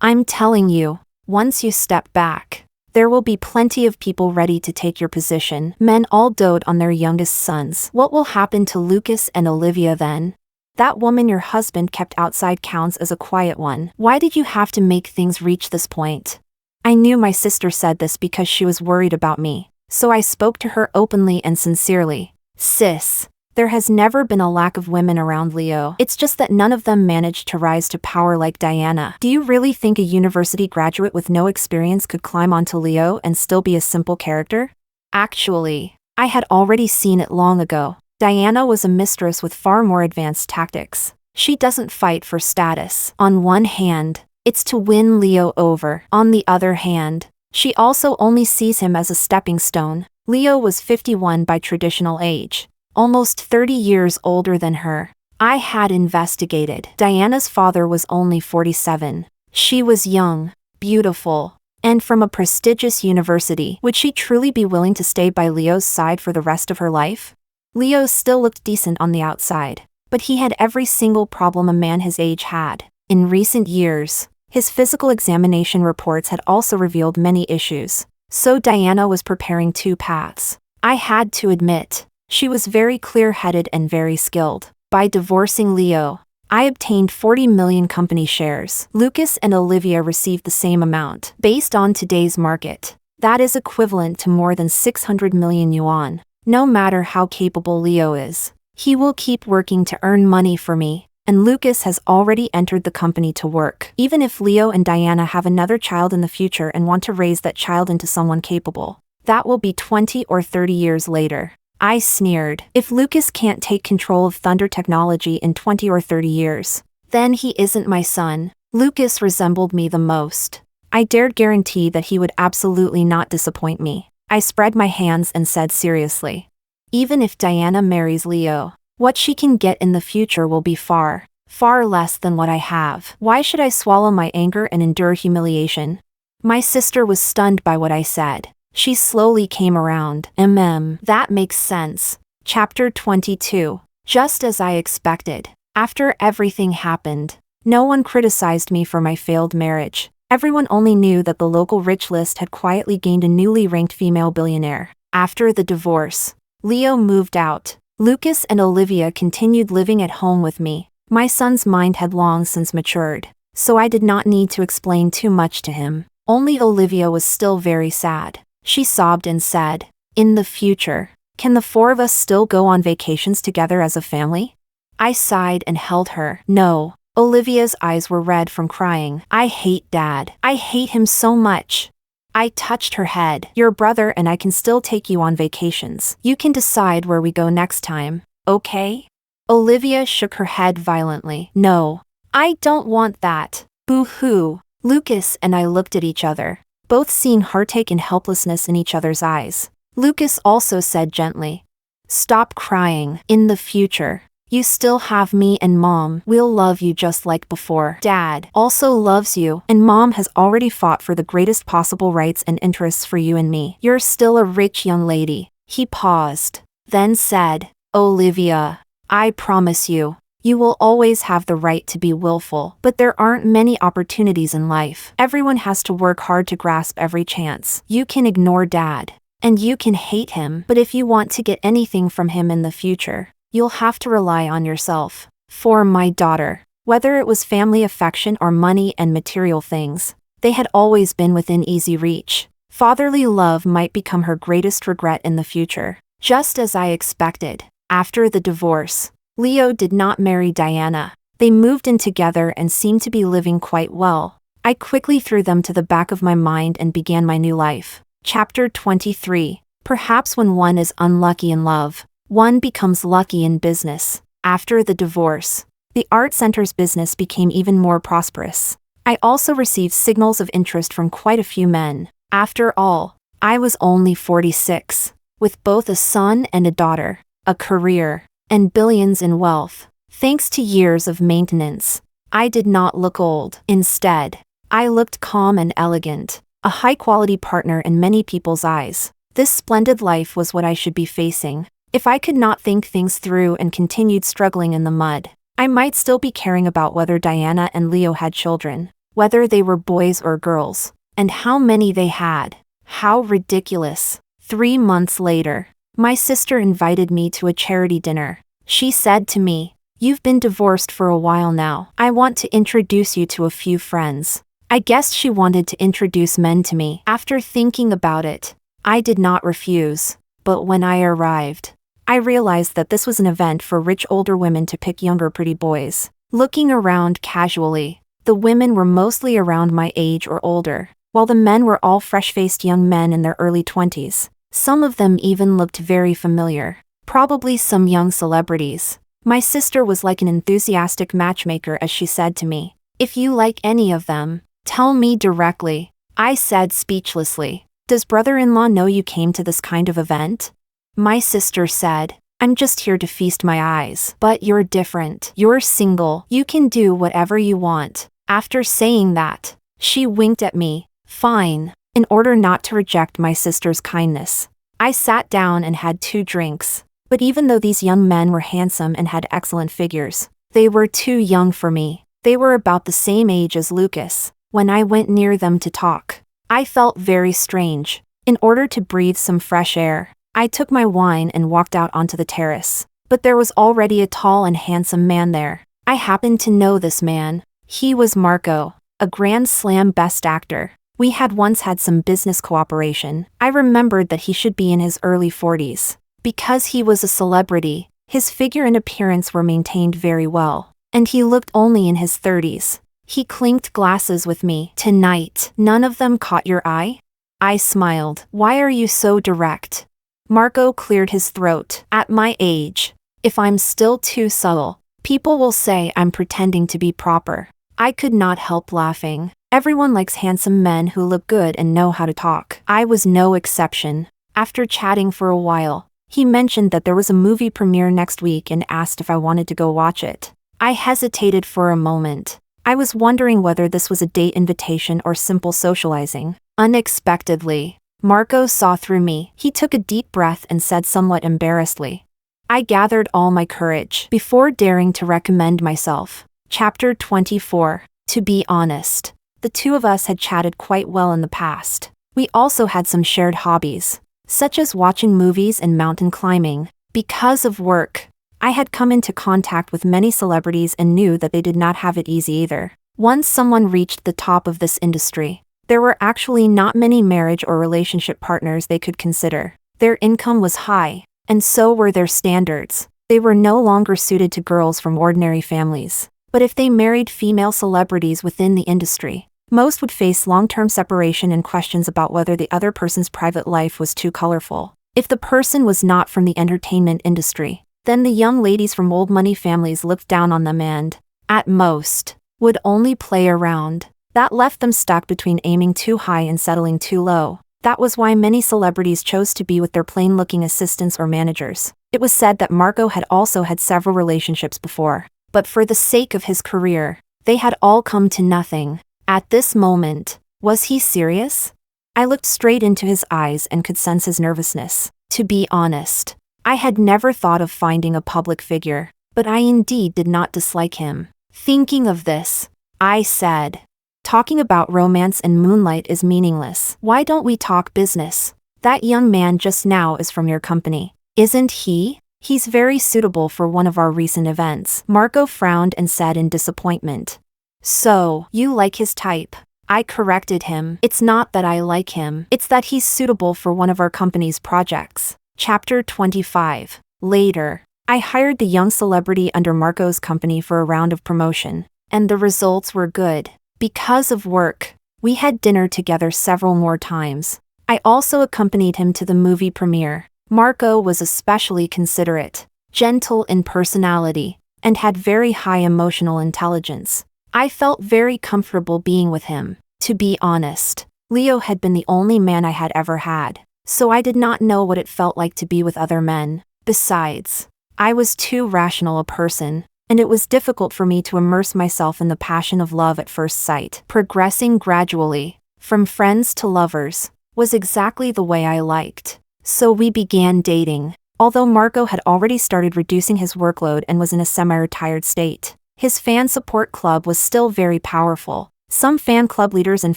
I'm telling you, once you step back, there will be plenty of people ready to take your position." Men all dote on their youngest sons. What will happen to Lucas and Olivia then? That woman your husband kept outside counts as a quiet one. Why did you have to make things reach this point? I knew my sister said this because she was worried about me, so I spoke to her openly and sincerely. "Sis, there has never been a lack of women around Leo. It's just that none of them managed to rise to power like Diana. Do you really think a university graduate with no experience could climb onto Leo and still be a simple character?" Actually, I had already seen it long ago. Diana was a mistress with far more advanced tactics. She doesn't fight for status. On one hand, it's to win Leo over. On the other hand, she also only sees him as a stepping stone. Leo was 51 by traditional age, almost 30 years older than her. I had investigated. Diana's father was only 47. She was young, beautiful, and from a prestigious university. Would she truly be willing to stay by Leo's side for the rest of her life? Leo still looked decent on the outside, but he had every single problem a man his age had. In recent years, his physical examination reports had also revealed many issues, so Diana was preparing 2 paths. I had to admit, she was very clear-headed and very skilled. By divorcing Leo, I obtained 40 million company shares. Lucas and Olivia received the same amount. Based on today's market, that is equivalent to more than 600 million yuan. No matter how capable Leo is, he will keep working to earn money for me. and Lucas has already entered the company to work. Even if Leo and Diana have another child in the future and want to raise that child into someone capable, that will be 20 or 30 years later. I sneered. If Lucas can't take control of Thunder technology in 20 or 30 years, then he isn't my son. Lucas resembled me the most. I dared guarantee that he would absolutely not disappoint me. I spread my hands and said seriously, even if Diana marries Leo, what she can get in the future will be far, far less than what I have. Why should I swallow my anger and endure humiliation? My sister was stunned by what I said. She slowly came around. That makes sense. Chapter 22. Just as I expected. After everything happened, no one criticized me for my failed marriage. Everyone only knew that the local rich list had quietly gained a newly ranked female billionaire. After the divorce, Leo moved out. Lucas and Olivia continued living at home with me. My son's mind had long since matured, so I did not need to explain too much to him. Only Olivia was still very sad. She sobbed and said, "In the future, can the four of us still go on vacations together as a family?" I sighed and held her. No. Olivia's eyes were red from crying. I hate Dad. I hate him so much. I touched her head. Your brother and I can still take you on vacations. You can decide where we go next time, okay? Olivia shook her head violently. No. I don't want that. Boo-hoo. Lucas and I looked at each other, both seeing heartache and helplessness in each other's eyes. Lucas also said gently, "Stop crying. In the future, you still have me and Mom. We'll love you just like before. Dad also loves you, and Mom has already fought for the greatest possible rights and interests for you and me. You're still a rich young lady." He paused, then said, "Olivia, I promise you, you will always have the right to be willful, but there aren't many opportunities in life. Everyone has to work hard to grasp every chance. You can ignore Dad, and you can hate him, but if you want to get anything from him in the future, you'll have to rely on yourself." For my daughter, whether it was family affection or money and material things, they had always been within easy reach. Fatherly love might become her greatest regret in the future. Just as I expected, after the divorce, Leo did not marry Diana. They moved in together and seemed to be living quite well. I quickly threw them to the back of my mind and began my new life. Chapter 23. Perhaps when one is unlucky in love, one becomes lucky in business. After the divorce, the art center's business became even more prosperous. I also received signals of interest from quite a few men. After all, I was only 46, with both a son and a daughter, a career, and billions in wealth. Thanks to years of maintenance, I did not look old. Instead, I looked calm and elegant, a high-quality partner in many people's eyes. This splendid life was what I should be facing. If I could not think things through and continued struggling in the mud, I might still be caring about whether Diana and Leo had children, whether they were boys or girls, and how many they had. How ridiculous. 3 months later, my sister invited me to a charity dinner. She said to me, "You've been divorced for a while now. I want to introduce you to a few friends." I guessed she wanted to introduce men to me. After thinking about it, I did not refuse. But when I arrived, I realized that this was an event for rich older women to pick younger pretty boys. Looking around casually, the women were mostly around my age or older, while the men were all fresh-faced young men in their early 20s. Some of them even looked very familiar, probably some young celebrities. My sister was like an enthusiastic matchmaker as she said to me, "If you like any of them, tell me directly." I said speechlessly, "Does brother-in-law know you came to this kind of event?" My sister said, "I'm just here to feast my eyes. But you're different. You're single. You can do whatever you want." After saying that, she winked at me. Fine. In order not to reject my sister's kindness, I sat down and had 2 drinks. But even though these young men were handsome and had excellent figures, they were too young for me. They were about the same age as Lucas. When I went near them to talk, I felt very strange. In order to breathe some fresh air, I took my wine and walked out onto the terrace. But there was already a tall and handsome man there. I happened to know this man. He was Marco, a Grand Slam Best Actor. We had once had some business cooperation. I remembered that he should be in his early 40s. Because he was a celebrity, his figure and appearance were maintained very well. And he looked only in his 30s. He clinked glasses with me. Tonight, none of them caught your eye? I smiled. Why are you so direct? Marco cleared his throat. At my age, if I'm still too subtle, people will say I'm pretending to be proper. I could not help laughing. Everyone likes handsome men who look good and know how to talk. I was no exception. After chatting for a while, he mentioned that there was a movie premiere next week and asked if I wanted to go watch it. I hesitated for a moment. I was wondering whether this was a date invitation or simple socializing. Unexpectedly, Marco saw through me. He took a deep breath and said somewhat embarrassedly, I gathered all my courage before daring to recommend myself. Chapter 24. To be honest, the two of us had chatted quite well in the past. We also had some shared hobbies, such as watching movies and mountain climbing. Because of work, I had come into contact with many celebrities and knew that they did not have it easy either. Once someone reached the top of this industry, there were actually not many marriage or relationship partners they could consider. Their income was high, and so were their standards. They were no longer suited to girls from ordinary families. But if they married female celebrities within the industry, most would face long-term separation and questions about whether the other person's private life was too colorful. If the person was not from the entertainment industry, then the young ladies from old money families looked down on them and, at most, would only play around. That left them stuck between aiming too high and settling too low. That was why many celebrities chose to be with their plain-looking assistants or managers. It was said that Marco had also had several relationships before, but for the sake of his career, they had all come to nothing. At this moment, was he serious? I looked straight into his eyes and could sense his nervousness. To be honest, I had never thought of finding a public figure, but I indeed did not dislike him. Thinking of this, I said, talking about romance and moonlight is meaningless. Why don't we talk business? That young man just now is from your company, isn't he? He's very suitable for one of our recent events. Marco frowned and said in disappointment. So, you like his type? I corrected him. It's not that I like him, it's that he's suitable for one of our company's projects. Chapter 25. Later, I hired the young celebrity under Marco's company for a round of promotion, and the results were good. Because of work, we had dinner together several more times. I also accompanied him to the movie premiere. Marco was especially considerate, gentle in personality, and had very high emotional intelligence. I felt very comfortable being with him. To be honest, Leo had been the only man I had ever had, so I did not know what it felt like to be with other men. Besides, I was too rational a person, and it was difficult for me to immerse myself in the passion of love at first sight. Progressing gradually, from friends to lovers, was exactly the way I liked. So we began dating. Although Marco had already started reducing his workload and was in a semi-retired state, his fan support club was still very powerful. Some fan club leaders and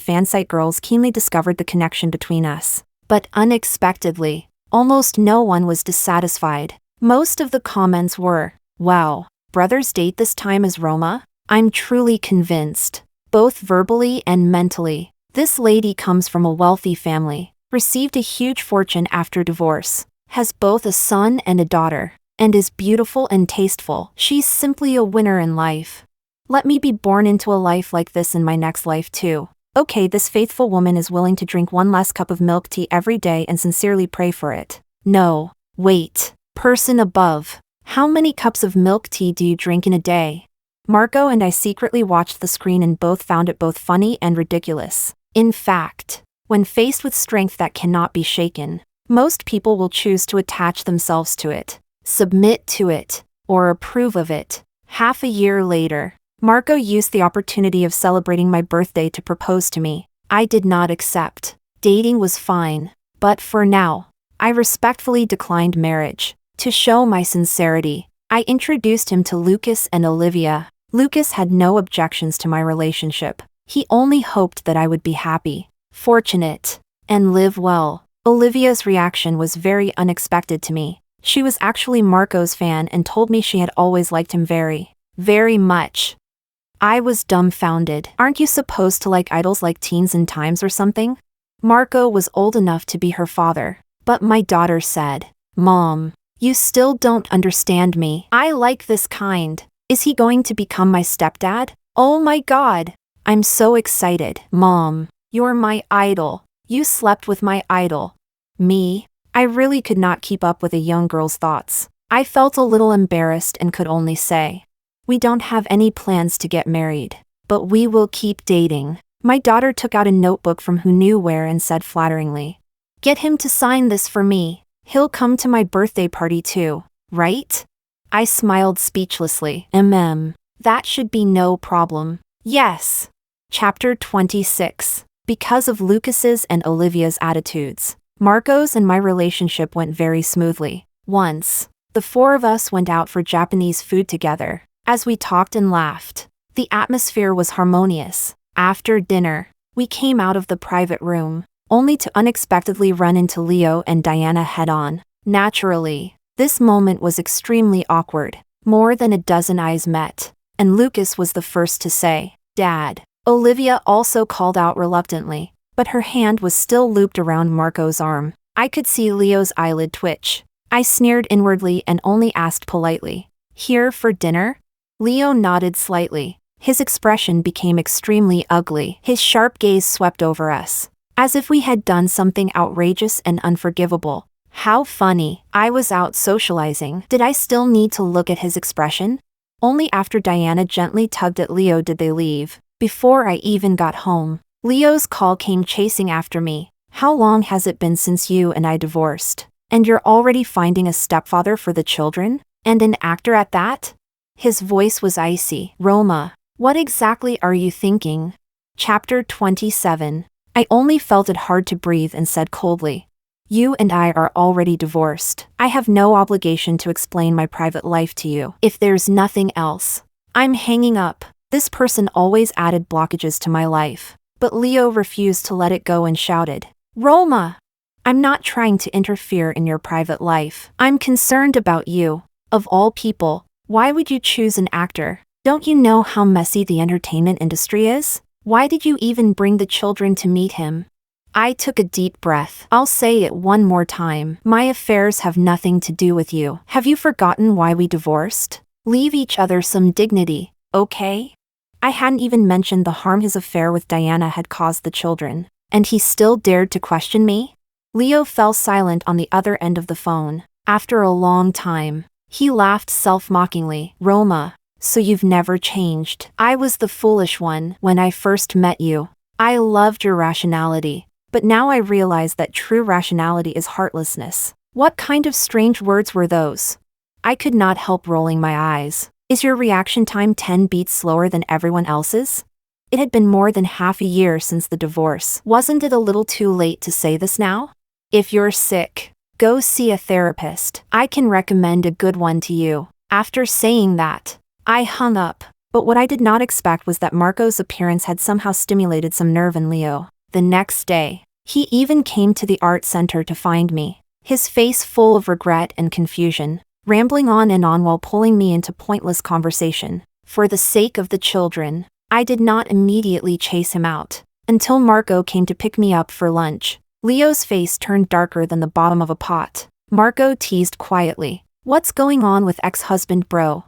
fan site girls keenly discovered the connection between us. But unexpectedly, almost no one was dissatisfied. Most of the comments were, wow, brothers date this time as Roma? I'm truly convinced, both verbally and mentally. This lady comes from a wealthy family, received a huge fortune after divorce, has both a son and a daughter, and is beautiful and tasteful. She's simply a winner in life. Let me be born into a life like this in my next life too. Okay, this faithful woman is willing to drink one less cup of milk tea every day and sincerely pray for it. No, wait, person above. How many cups of milk tea do you drink in a day? Marco and I secretly watched the screen and both found it both funny and ridiculous. In fact, when faced with strength that cannot be shaken, most people will choose to attach themselves to it, submit to it, or approve of it. Half a year later, Marco used the opportunity of celebrating my birthday to propose to me. I did not accept. Dating was fine, but for now, I respectfully declined marriage. To show my sincerity, I introduced him to Lucas and Olivia. Lucas had no objections to my relationship. He only hoped that I would be happy, fortunate, and live well. Olivia's reaction was very unexpected to me. She was actually Marco's fan and told me she had always liked him very, very much. I was dumbfounded. Aren't you supposed to like idols like Teens in Times or something? Marco was old enough to be her father, but my daughter said, Mom, you still don't understand me. I like this kind Is he going to become my stepdad? Oh my god! I'm so excited. Mom, you're my idol. You slept with my idol. Me? I really could not keep up with a young girl's thoughts. I felt a little embarrassed and could only say, we don't have any plans to get married, but we will keep dating. My daughter took out a notebook from who knew where and said flatteringly, get him to sign this for me. He'll come to my birthday party too, right? I smiled speechlessly. That should be no problem. Yes. Chapter 26. Because of Lucas's and Olivia's attitudes, Marco's and my relationship went very smoothly. Once, the four of us went out for Japanese food together. As we talked and laughed, the atmosphere was harmonious. After dinner, we came out of the private room, only to unexpectedly run into Leo and Diana head-on. Naturally, this moment was extremely awkward. More than a dozen eyes met, and Lucas was the first to say, Dad. Olivia also called out reluctantly, but her hand was still looped around Marco's arm. I could see Leo's eyelid twitch. I sneered inwardly and only asked politely, here for dinner? Leo nodded slightly. His expression became extremely ugly. His sharp gaze swept over us, as if we had done something outrageous and unforgivable. How funny. I was out socializing. Did I still need to look at his expression? Only after Diana gently tugged at Leo did they leave. Before I even got home, Leo's call came chasing after me. How long has it been since you and I divorced? And you're already finding a stepfather for the children? And an actor at that? His voice was icy. Roma, what exactly are you thinking? Chapter 27. I only felt it hard to breathe and said coldly, you and I are already divorced. I have no obligation to explain my private life to you. If there's nothing else, I'm hanging up. This person always added blockages to my life, but Leo refused to let it go and shouted, Roma! I'm not trying to interfere in your private life. I'm concerned about you. Of all people, why would you choose an actor? Don't you know how messy the entertainment industry is? Why did you even bring the children to meet him? I took a deep breath. I'll say it one more time. My affairs have nothing to do with you. Have you forgotten why we divorced? Leave each other some dignity, okay? I hadn't even mentioned the harm his affair with Diana had caused the children, and he still dared to question me? Leo fell silent on the other end of the phone. After a long time, he laughed self-mockingly. Roma, so you've never changed. I was the foolish one when I first met you. I loved your rationality, but now I realize that true rationality is heartlessness. What kind of strange words were those? I could not help rolling my eyes. Is your reaction time 10 beats slower than everyone else's? It had been more than half a year since the divorce. Wasn't it a little too late to say this now? If you're sick, go see a therapist. I can recommend a good one to you. After saying that, I hung up. But what I did not expect was that Marco's appearance had somehow stimulated some nerve in Leo. The next day, he even came to the art center to find me, his face full of regret and confusion, rambling on and on while pulling me into pointless conversation. For the sake of the children, I did not immediately chase him out, until Marco came to pick me up for lunch. Leo's face turned darker than the bottom of a pot. Marco teased quietly, what's going on with ex-husband bro?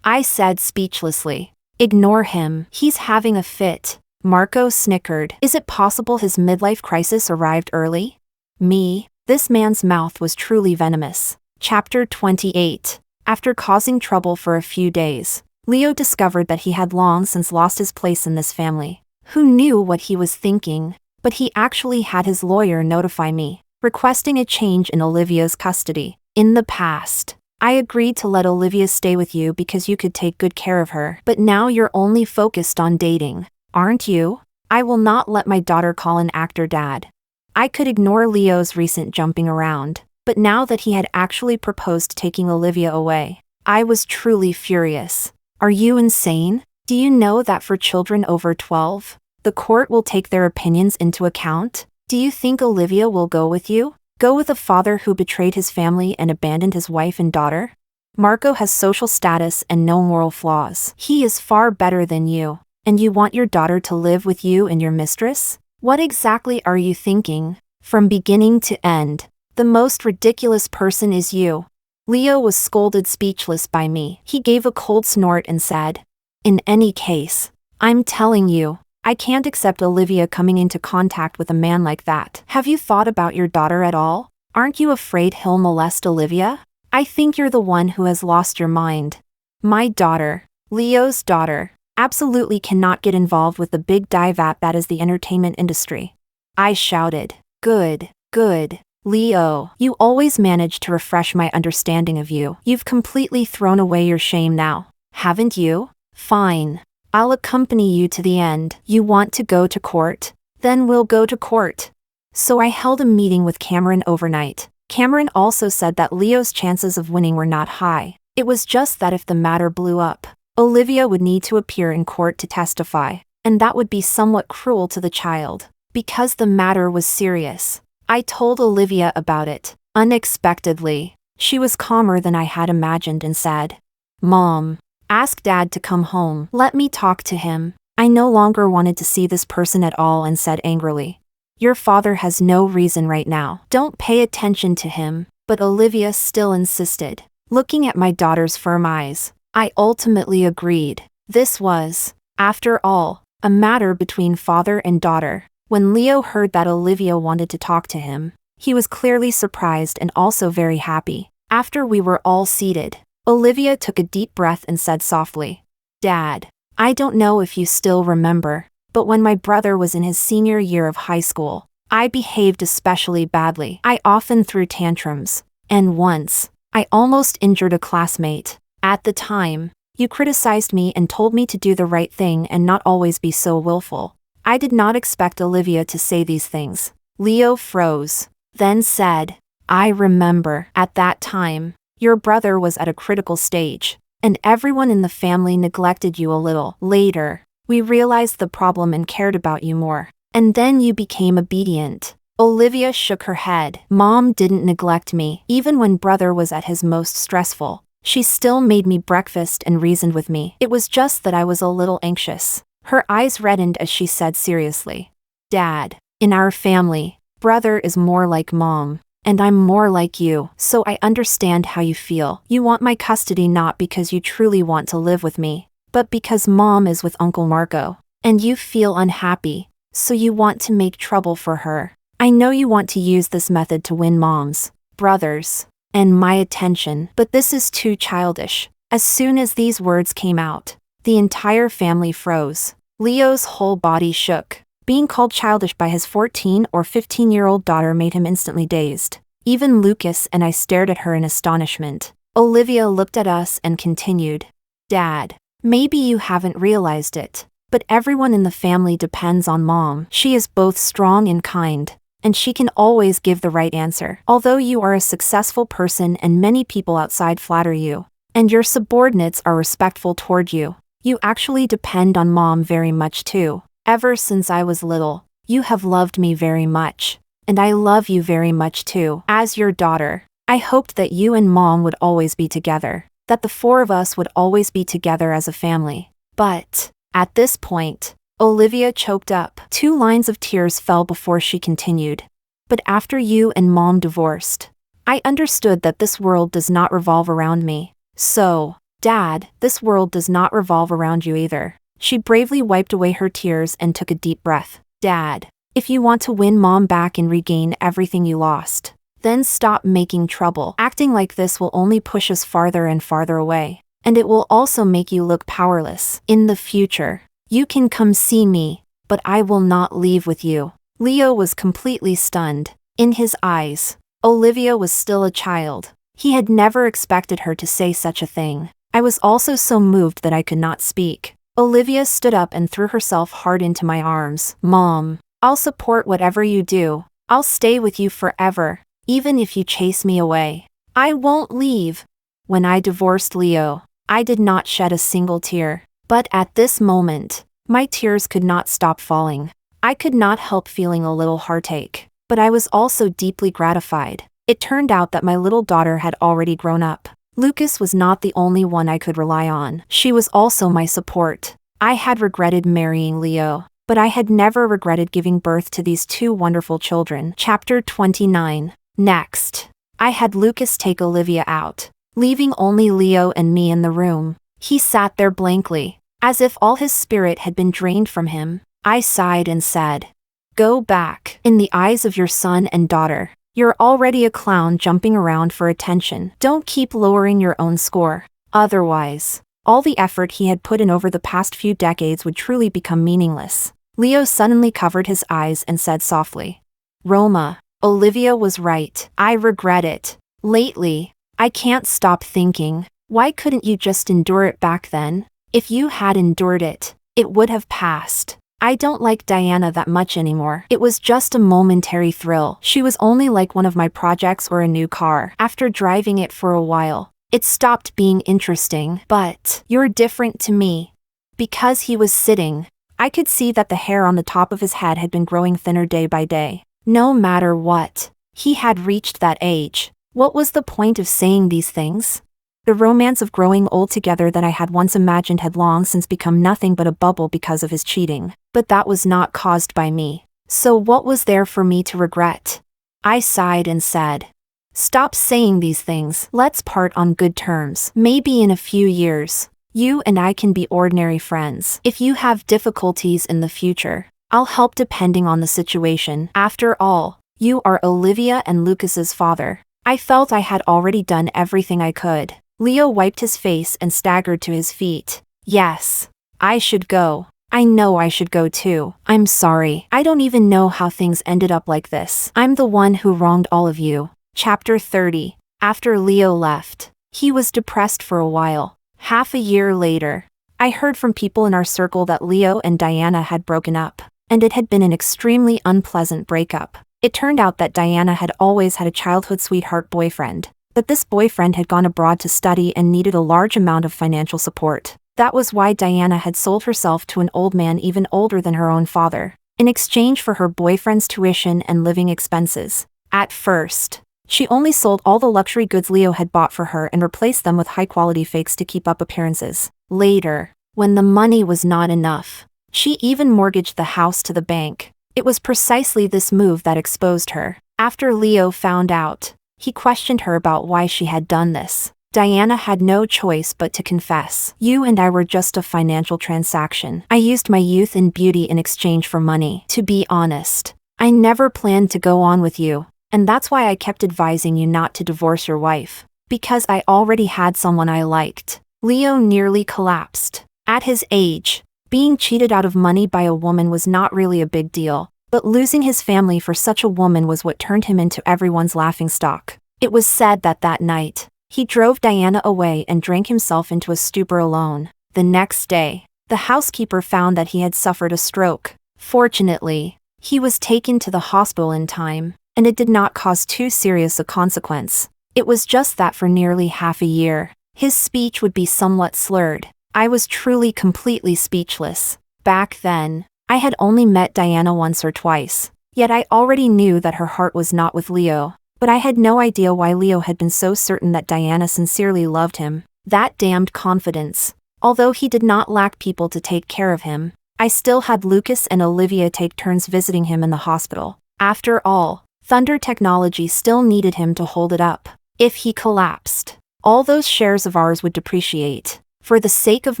I said speechlessly, ignore him, he's having a fit. Marco snickered. Is it possible his midlife crisis arrived early? Me? This man's mouth was truly venomous. Chapter 28. After causing trouble for a few days, Leo discovered that he had long since lost his place in this family. Who knew what he was thinking? But he actually had his lawyer notify me, requesting a change in Olivia's custody. In the past, I agreed to let Olivia stay with you because you could take good care of her. But now you're only focused on dating, aren't you? I will not let my daughter call an actor dad. I could ignore Leo's recent jumping around, but now that he had actually proposed taking Olivia away, I was truly furious. Are you insane? Do you know that for children over 12, the court will take their opinions into account? Do you think Olivia will go with you? Go with a father who betrayed his family and abandoned his wife and daughter? Marco has social status and no moral flaws. He is far better than you, and you want your daughter to live with you and your mistress? What exactly are you thinking? From beginning to end, the most ridiculous person is you. Leo was scolded speechless by me. He gave a cold snort and said, "In any case, I'm telling you, I can't accept Olivia coming into contact with a man like that. Have you thought about your daughter at all? Aren't you afraid he'll molest Olivia? I think you're the one who has lost your mind." My daughter, Leo's daughter, absolutely cannot get involved with the big divat that is the entertainment industry. I shouted. Good, good. Leo, you always manage to refresh my understanding of you. You've completely thrown away your shame now, haven't you? Fine. I'll accompany you to the end. You want to go to court? Then we'll go to court. So I held a meeting with Cameron overnight. Cameron also said that Leo's chances of winning were not high. It was just that if the matter blew up, Olivia would need to appear in court to testify, and that would be somewhat cruel to the child. Because the matter was serious, I told Olivia about it. Unexpectedly, she was calmer than I had imagined and said, "Mom, ask Dad to come home. Let me talk to him." I no longer wanted to see this person at all and said angrily, "Your father has no reason right now. Don't pay attention to him." But Olivia still insisted. Looking at my daughter's firm eyes, I ultimately agreed. This was, after all, a matter between father and daughter. When Leo heard that Olivia wanted to talk to him, he was clearly surprised and also very happy. After we were all seated, Olivia took a deep breath and said softly, "Dad, I don't know if you still remember, but when my brother was in his senior year of high school, I behaved especially badly. I often threw tantrums, and once, I almost injured a classmate. At the time, you criticized me and told me to do the right thing and not always be so willful. I did not expect Olivia to say these things." Leo froze, then said, "I remember. At that time, your brother was at a critical stage, and everyone in the family neglected you a little. Later, we realized the problem and cared about you more, and then you became obedient." Olivia shook her head. "Mom didn't neglect me. Even when brother was at his most stressful, she still made me breakfast and reasoned with me. It was just that I was a little anxious." Her eyes reddened as she said seriously, "Dad, in our family, brother is more like mom, and I'm more like you, so I understand how you feel. You want my custody not because you truly want to live with me, but because mom is with Uncle Marco, and you feel unhappy, so you want to make trouble for her. I know you want to use this method to win mom's, brothers, and my attention, but this is too childish." As soon as these words came out, the entire family froze. Leo's whole body shook. Being called childish by his 14 or 15-year-old daughter made him instantly dazed. Even Lucas and I stared at her in astonishment. Olivia looked at us and continued, "Dad, maybe you haven't realized it, but everyone in the family depends on mom. She is both strong and kind, and she can always give the right answer. Although you are a successful person and many people outside flatter you, and your subordinates are respectful toward you, you actually depend on mom very much too. Ever since I was little, you have loved me very much, and I love you very much too. As your daughter, I hoped that you and mom would always be together, that the four of us would always be together as a family. But, at this point, Olivia choked up. 2 lines of tears fell before she continued. But after you and mom divorced, I understood that this world does not revolve around me. So, Dad, this world does not revolve around you either." She bravely wiped away her tears and took a deep breath. "Dad, if you want to win mom back and regain everything you lost, then stop making trouble. Acting like this will only push us farther and farther away, and it will also make you look powerless. In the future, you can come see me, but I will not leave with you." Leo was completely stunned. In his eyes, Olivia was still a child. He had never expected her to say such a thing. I was also so moved that I could not speak. Olivia stood up and threw herself hard into my arms. "Mom, I'll support whatever you do. I'll stay with you forever, even if you chase me away. I won't leave." When I divorced Leo, I did not shed a single tear. But at this moment, my tears could not stop falling. I could not help feeling a little heartache, but I was also deeply gratified. It turned out that my little daughter had already grown up. Lucas was not the only one I could rely on. She was also my support. I had regretted marrying Leo, but I had never regretted giving birth to these 2 wonderful children. Chapter 29. Next, I had Lucas take Olivia out. leaving only Leo and me in the room. He sat there blankly, as if all his spirit had been drained from him. I sighed and said, "Go back. In the eyes of your son and daughter, you're already a clown jumping around for attention. Don't keep lowering your own score. Otherwise, all the effort he had put in over the past few decades would truly become meaningless." Leo suddenly covered his eyes and said softly, "Roma, Olivia was right. I regret it. Lately, I can't stop thinking, why couldn't you just endure it back then? If you had endured it, it would have passed. I don't like Diana that much anymore. It was just a momentary thrill. She was only like one of my projects or a new car. After driving it for a while, it stopped being interesting. But you're different to me." Because he was sitting, I could see that the hair on the top of his head had been growing thinner day by day. No matter what, he had reached that age. What was the point of saying these things? The romance of growing old together that I had once imagined had long since become nothing but a bubble because of his cheating. But that was not caused by me. So what was there for me to regret? I sighed and said, "Stop saying these things. Let's part on good terms. Maybe in a few years, you and I can be ordinary friends. If you have difficulties in the future, I'll help depending on the situation. After all, you are Olivia and Lucas's father." I felt I had already done everything I could. Leo wiped his face and staggered to his feet. "Yes, I should go. I know I should go too. I'm sorry. I don't even know how things ended up like this. I'm the one who wronged all of you." Chapter 30. After Leo left, he was depressed for a while. Half a year later, I heard from people in our circle that Leo and Diana had broken up, and it had been an extremely unpleasant breakup. It turned out that Diana had always had a childhood sweetheart boyfriend, but this boyfriend had gone abroad to study and needed a large amount of financial support. That was why Diana had sold herself to an old man even older than her own father, in exchange for her boyfriend's tuition and living expenses. At first, she only sold all the luxury goods Leo had bought for her and replaced them with high-quality fakes to keep up appearances. Later, when the money was not enough, she even mortgaged the house to the bank. It was precisely this move that exposed her. After Leo found out, he questioned her about why she had done this. Diana had no choice but to confess. "You and I were just a financial transaction. I used my youth and beauty in exchange for money. To be honest, I never planned to go on with you, and that's why I kept advising you not to divorce your wife. Because I already had someone I liked." Leo nearly collapsed. At his age, being cheated out of money by a woman was not really a big deal, but losing his family for such a woman was what turned him into everyone's laughingstock. It was said that that night, he drove Diana away and drank himself into a stupor alone. The next day, the housekeeper found that he had suffered a stroke. Fortunately, he was taken to the hospital in time, and it did not cause too serious a consequence. It was just that for nearly half a year, his speech would be somewhat slurred. I was truly completely speechless. Back then, I had only met Diana once or twice, yet I already knew that her heart was not with Leo. But I had no idea why Leo had been so certain that Diana sincerely loved him. That damned confidence. Although he did not lack people to take care of him, I still had Lucas and Olivia take turns visiting him in the hospital. After all, Thunder Technology still needed him to hold it up. If he collapsed, all those shares of ours would depreciate. For the sake of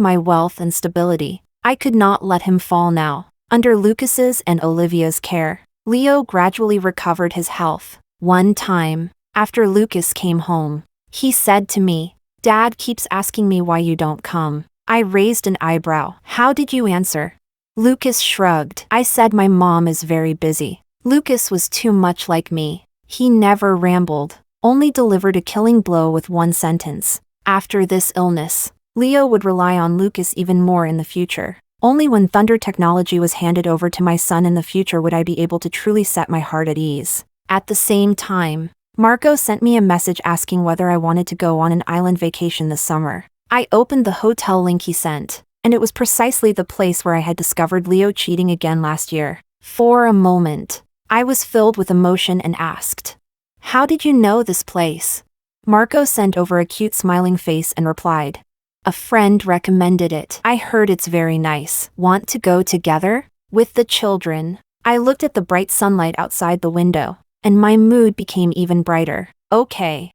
my wealth and stability, I could not let him fall now. Under Lucas's and Olivia's care, Leo gradually recovered his health. One time, after Lucas came home, he said to me, "Dad keeps asking me why you don't come." I raised an eyebrow. "How did you answer?" Lucas shrugged. I said my mom is very busy. Lucas was too much like me. He never rambled, only delivered a killing blow with one sentence. After this illness, Leo would rely on Lucas even more in the future. Only when Thunder Technology was handed over to my son in the future would I be able to truly set my heart at ease. At the same time, Marco sent me a message asking whether I wanted to go on an island vacation this summer. I opened the hotel link he sent, and it was precisely the place where I had discovered Leo cheating again last year. For a moment, I was filled with emotion and asked, "How did you know this place?" Marco sent over a cute smiling face and replied, "A friend recommended it. I heard it's very nice. Want to go together?" With the children, I looked at the bright sunlight outside the window, and my mood became even brighter. "Okay,